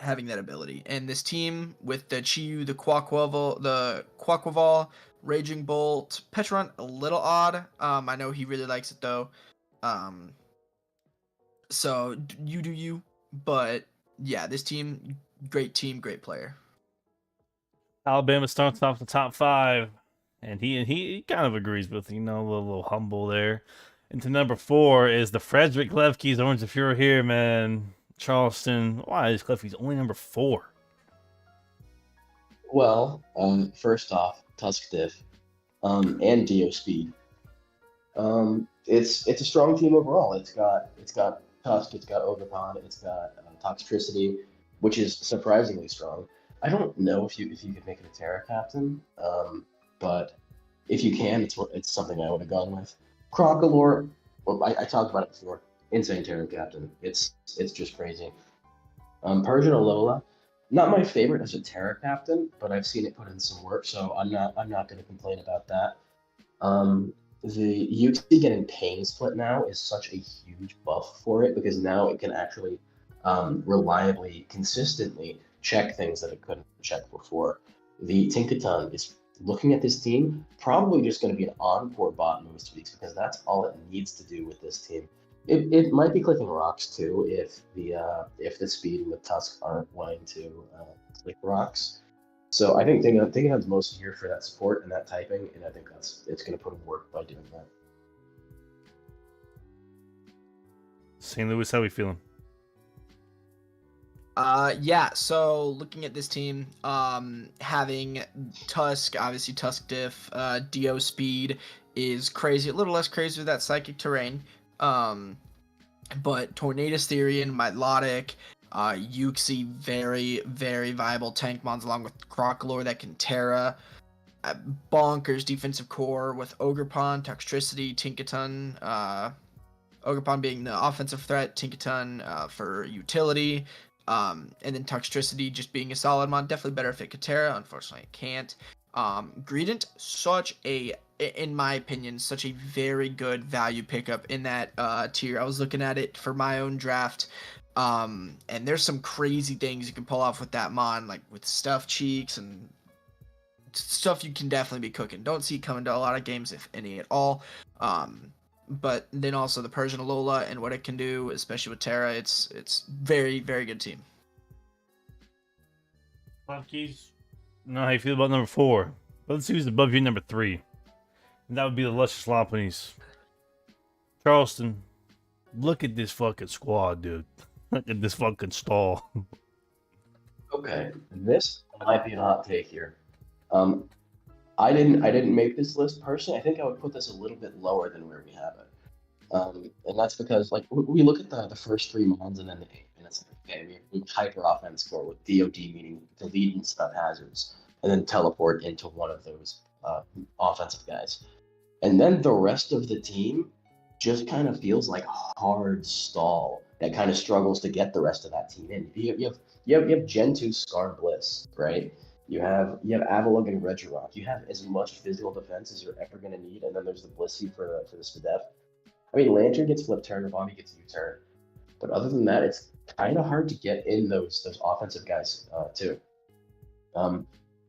having that ability. And this team with the Chi-Yu, the Quaquaval, Raging Bolt, Petron, a little odd. I know he really likes it though. So you do you, but yeah, this team, great player. Alabama starts off the top 5, and he kind of agrees with, a little humble there. Into number 4 is the Frederick Lefkeys. Orange, if you're here, man. Charleston, why is Lefkeys only number 4? Well, first off, Tusk Diff, and Dio Speed. It's a strong team overall. It's got Tusk, it's got Ogerpon, it's got Toxtricity, which is surprisingly strong. I don't know if you could make it a Terra Captain, but if you can, it's something I would have gone with. Crocalor, well, I talked about it before. insane Terran Captain. It's just crazy. Persian Alola, not my favorite as a Terra Captain, but I've seen it put in some work, so I'm not going to complain about that. The Uxie getting Pain Split now is such a huge buff for it because now it can actually reliably, consistently check things that it couldn't check before. The Tinkaton is looking at this team, probably just going to be an encore bot most weeks because that's all it needs to do with this team. It might be clicking rocks too if the speed and the tusk aren't wanting to click rocks. So I think Tinkaton's mostly here for that support and that typing, and I think it's going to put in work by doing that. St. Louis, how we feeling? Yeah, so looking at this team, having Tusk, obviously Tusk diff, Dio speed is crazy, a little less crazy with that psychic terrain. But Tornadus Therian, Milotic, Uxie, very, very viable tank mons along with Crocolore that can Terra. Bonkers defensive core with Ogerpon, Toxtricity, Tinkaton, Ogerpon being the offensive threat, Tinkaton for utility, and then Toxtricity just being a solid mon. Definitely better if it could Terra. Unfortunately, it can't. Greedent, such a, in my opinion, such a very good value pickup in that tier. I was looking at it for my own draft, and there's some crazy things you can pull off with that mon, like with stuffed cheeks and stuff you can definitely be cooking. Don't see it coming to a lot of games, if any at all. But then also the Persian Alola and what it can do, especially with Terra, it's very, very good team. Keys. Know how you feel about number 4. But let's see who's above you, number 3. And that would be the Luscious Lopunnies. Charleston, look at this fucking squad, dude. Look at this fucking stall. Okay, this might be a hot take here. I didn't make this list personally. I think I would put this a little bit lower than where we have it. And that's because like we look at the first 3 mons and then the 8, and it's like, okay, we hyper offense score with DOD meaning delete and stuff hazards, and then teleport into one of those offensive guys. And then the rest of the team just kind of feels like hard stall that kind of struggles to get the rest of that team in. You have Gen 2 Scar Bliss, right? You have Avalugg and Regirock. You have as much physical defense as you're ever going to need, and then there's the Blissey for the Spadef. I mean, Lantern gets flip turn, Bombi gets U-turn, but other than that, it's kind of hard to get in those offensive guys too.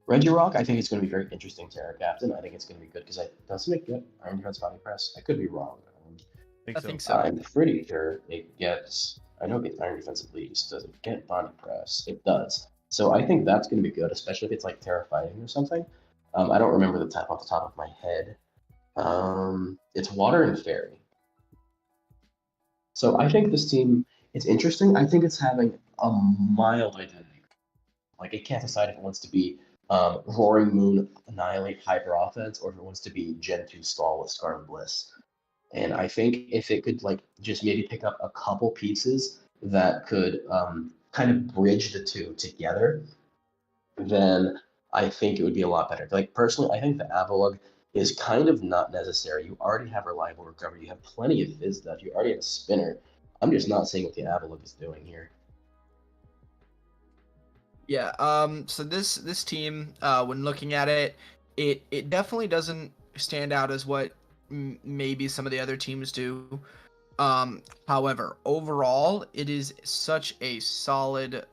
Regirock, I think it's going to be very interesting Terra Captain. I think it's going to be good because it does make good Iron Defense Body Press. I could be wrong. I think so. I'm pretty sure it gets. I know it gets Iron Defensive Leads. Does it get Body Press? It does. So I think that's going to be good, especially if it's like Terra Fighting or something. I don't remember the type off the top of my head. It's Water and Fairy. So I think this team, it's interesting. I think it's having a mild identity. Like it can't decide if it wants to be Roaring Moon Annihilate Hyper Offense or if it wants to be Gen 2 Stall with Scar and Bliss. And I think if it could like just maybe pick up a couple pieces that could kind of bridge the two together, then I think it would be a lot better. Like personally, I think the Avalugg is kind of not necessary. You already have reliable recovery. You have plenty of Fizz stuff. You already have a spinner. I'm just not seeing what the Avalugg is doing here. Yeah. So this team, when looking at it, it definitely doesn't stand out as what maybe some of the other teams do. However, overall, it is such a solid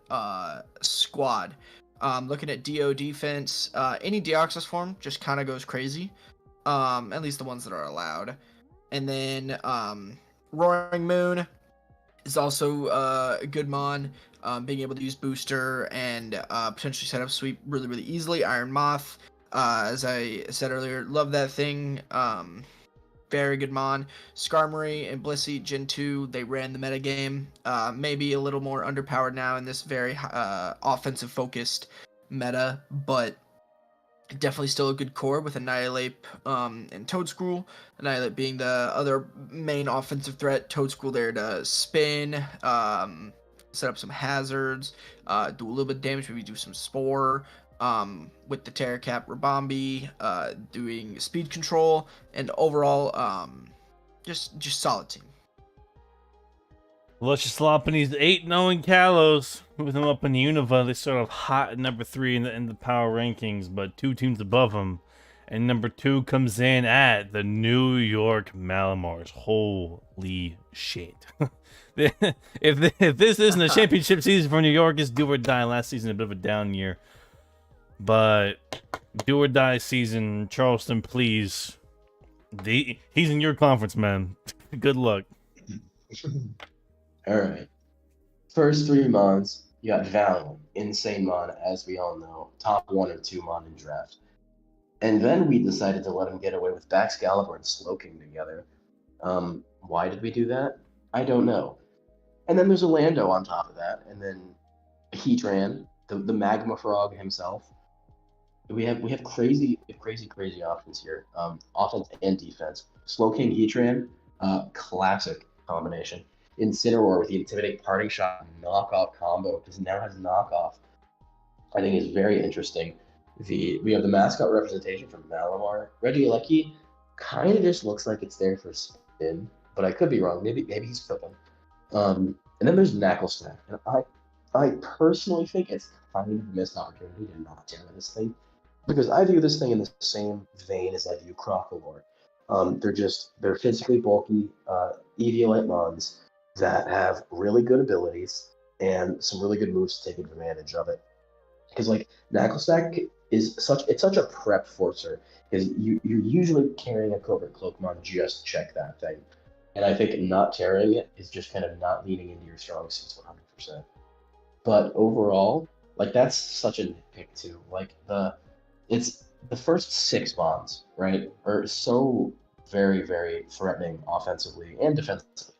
squad. Looking at DO defense, any Deoxys form just kind of goes crazy. At least the ones that are allowed. And then Roaring Moon is also a good mon. Being able to use booster and potentially set up sweep really, really easily. Iron Moth, as I said earlier, love that thing. Very good mon. Skarmory and Blissey, Gen 2, they ran the metagame. Maybe a little more underpowered now in this very offensive-focused meta, but definitely still a good core with Annihilate and Toedscruel. Annihilate being the other main offensive threat. Toedscruel there to spin, set up some hazards, do a little bit of damage, maybe do some Spore. With the Terra Cap Rabombi, doing speed control, and overall, just solid team. Luscious Lopunny's 8-0 in Kalos. With them up in Unova, they start off hot at number 3 in the power rankings, but 2 teams above them. And number 2 comes in at the New York Malamars. Holy shit. if this isn't a championship season for New York, it's do or die. Last season, a bit of a down year. But do or die season, Charleston, please. He's in your conference, man. Good luck. All right. First 3 Mons, you got Valiant, Insane Mon, as we all know, top 1 or 2 Mon in draft. And then we decided to let him get away with Baxcalibur and Slowking together. Why did we do that? I don't know. And then there's a Lando on top of that, and then Heatran, the Magma Frog himself. We have crazy options here, offense and defense. Slowking, Heatran, classic combination. Incineroar with the Intimidate Parting Shot knockoff combo, because now has knockoff. I think is very interesting. We have the mascot representation from Malamar. Regieleki kind of just looks like it's there for spin, but I could be wrong. Maybe he's cooking. And then there's Knacklestack, and I personally think it's kind of a missed opportunity to not jam this thing, because I view this thing in the same vein as I view Crocalor. They're physically bulky Eviolite Mons that have really good abilities and some really good moves to take advantage of it. Because like Knacklestack is such a prep forcer, because you're usually carrying a Covert Cloakmon just check that thing. And I think not carrying it is just kind of not leaning into your strong suits 100%. But overall, like that's such a nitpick too. Like it's the first 6 Mons, right, are so very, very threatening offensively and defensively.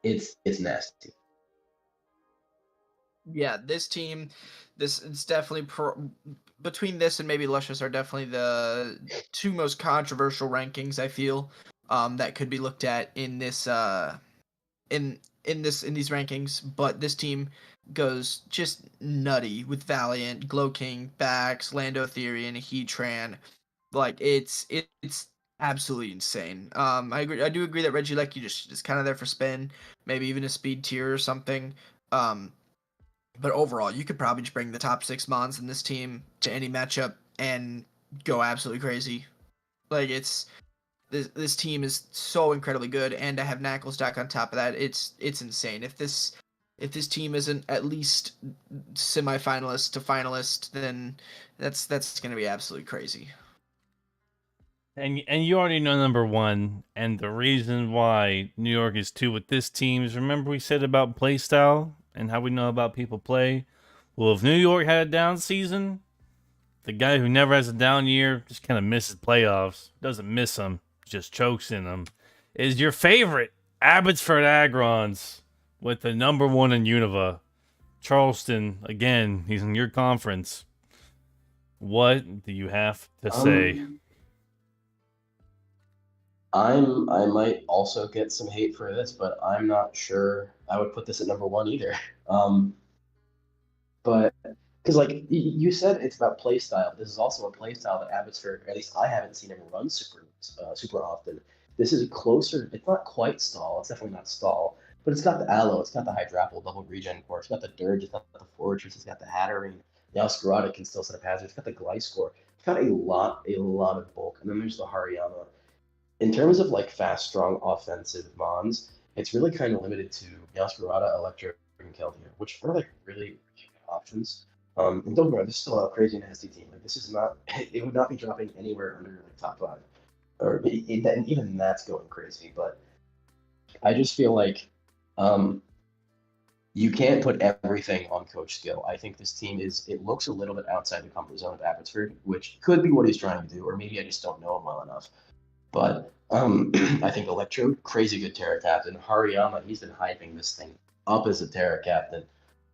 It's nasty. Yeah, this team, this it's definitely between this and maybe Luscious are definitely the 2 most controversial rankings I feel that could be looked at in this in these rankings. But this team goes just nutty with Valiant, Glowking, Bax, Lando Therian, Heatran. Like it's absolutely insane. I agree. I do agree that Regieleki just is kind of there for spin, maybe even a speed tier or something. But overall, you could probably just bring the top 6 Mons in this team to any matchup and go absolutely crazy. Like this team is so incredibly good, and to have Knacklestack on top of that, it's insane. If this team isn't at least semifinalist to finalist, then that's going to be absolutely crazy. And you already know number 1, and the reason why New York is 2 with this team is, remember we said about playstyle and how we know about people play? Well, if New York had a down season, the guy who never has a down year just kind of misses playoffs, doesn't miss them, just chokes in them, is your favorite Abbotsford Agrons with the number 1 in Unova. Charleston, again, he's in your conference. What do you have to say? I might also get some hate for this, but I'm not sure I would put this at number 1 either. But because like you said, it's about play style. This is also a play style that Abbotsford, or at least I haven't seen him run super often. This is closer. It's not quite stall. It's definitely not stall. But it's got the Aloe. It's got the Hydrapple double regen core. It's got the Dirge. It's got the Fortress. It's got the Hatterene. The Oscarada can still set up hazards. It's got the Gliscor. It's got a lot of bulk. And then there's the Hariyama. In terms of like fast, strong, offensive Mons, it's really kind of limited to Yaskarada, Electro, and Keldeo, which are like really good options. And don't worry, this is still a crazy nasty team. Like this is not, it would not be dropping anywhere under like top 5, or even that's going crazy. But I just feel like you can't put everything on coach skill. I think this team it looks a little bit outside the comfort zone of Abbotsford, which could be what he's trying to do, or maybe I just don't know him well enough. But I think Electro, crazy good Terra Captain. Hariyama, he's been hyping this thing up as a Terra Captain.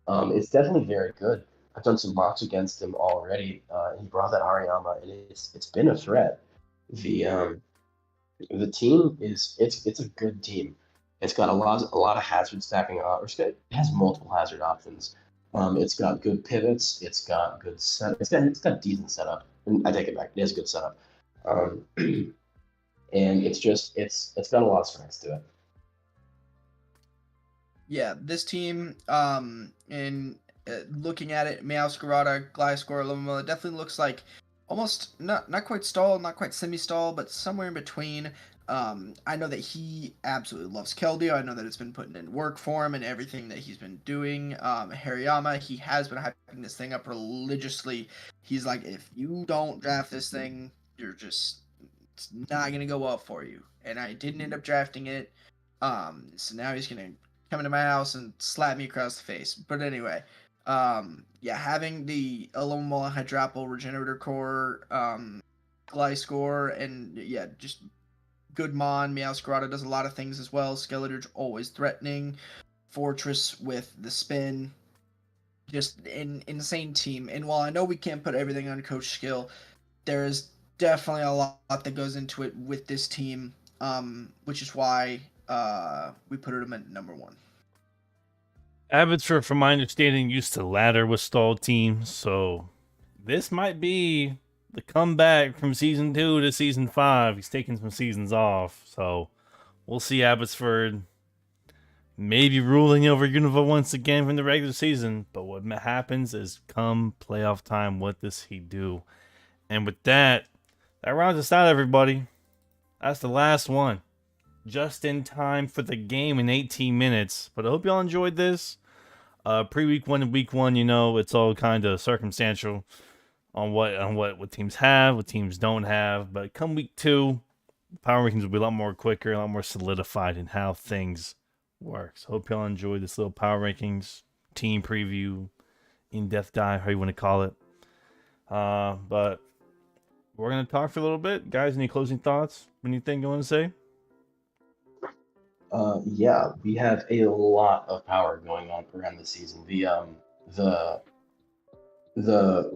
It's definitely very good. I've done some mocks against him already. He brought that Hariyama, and it's been a threat. The team it's a good team. It's got a lot of hazard stacking. It has multiple hazard options. It's got good pivots. It's got good set. It's got decent setup. And I take it back. It has good setup. And it's got a lot of strengths to it. Yeah, this team, and looking at it, Meowscarada, Gliscor, Lumamilla, it definitely looks like almost not quite stall, not quite semi-stall, but somewhere in between. I know that he absolutely loves Keldeo. I know that it's been putting in work for him and everything that he's been doing. Hariyama, he has been hyping this thing up religiously. He's like, if you don't draft this thing, you're just it's not gonna go well for you. And I didn't end up drafting it. So now he's gonna come into my house and slap me across the face. But anyway, yeah, having the Alomomola Hydrapple Regenerator Core, Gliscor, and yeah, just good Mon. Meowscarada does a lot of things as well. Skeletor's always threatening. Fortress with the spin. Just an insane team. And while I know we can't put everything on Coach Skill, there is definitely a lot that goes into it with this team, which is why we put him at number 1. Abbotsford, from my understanding, used to ladder with stalled teams, so this might be the comeback from season 2 to season 5. He's taking some seasons off, so we'll see Abbotsford maybe ruling over Unova once again from the regular season. But what happens is come playoff time, what does he do? And with that rounds us out, everybody. That's the last one. Just in time for the game in 18 minutes. But I hope y'all enjoyed this. Pre-week 1 and week 1, you know, it's all kind of circumstantial on what teams have, what teams don't have. But come week 2, power rankings will be a lot more quicker, a lot more solidified in how things work. So hope y'all enjoyed this little power rankings, team preview, in-depth dive, how you want to call it. But we're going to talk for a little bit. Guys, any closing thoughts? Anything you want to say? Yeah, we have a lot of power going on around the season. The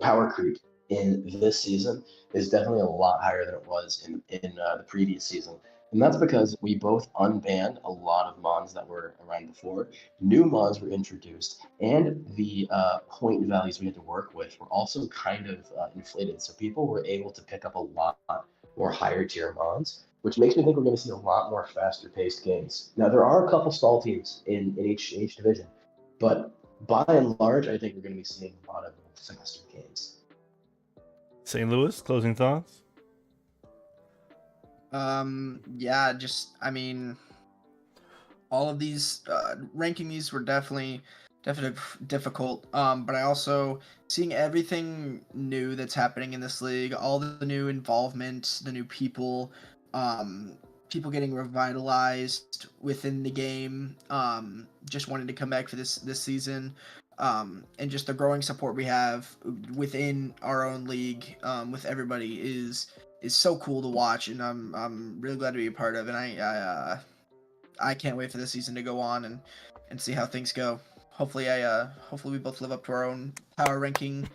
power creep in this season is definitely a lot higher than it was in the previous season. And that's because we both unbanned a lot of mons that were around before. New mons were introduced, and the point values we had to work with were also kind of inflated. So people were able to pick up a lot more higher tier mons, which makes me think we're going to see a lot more faster paced games. Now, there are a couple stall teams in each division, but by and large, I think we're going to be seeing a lot of faster games. St. Louis, closing thoughts? Yeah, just I mean, all of these ranking these were definitely difficult. But I also seeing everything new that's happening in this league, all the new involvement, the new people, people getting revitalized within the game, just wanting to come back for this season. And just the growing support we have within our own league, with everybody is so cool to watch, and I'm really glad to be a part of. And I can't wait for this season to go on and see how things go. Hopefully we both live up to our own power ranking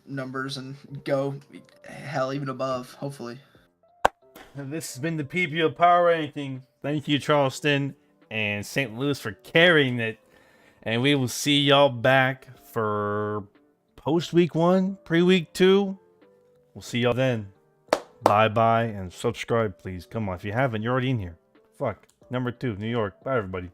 numbers and go hell even above. Hopefully. This has been the PPO Power Ranking. Thank you, Charleston and St. Louis, for carrying it. And we will see y'all back for post week 1, pre week 2. We'll see y'all then. Bye-bye, and subscribe, please. Come on, if you haven't, you're already in here. Fuck. Number 2, New York. Bye, everybody.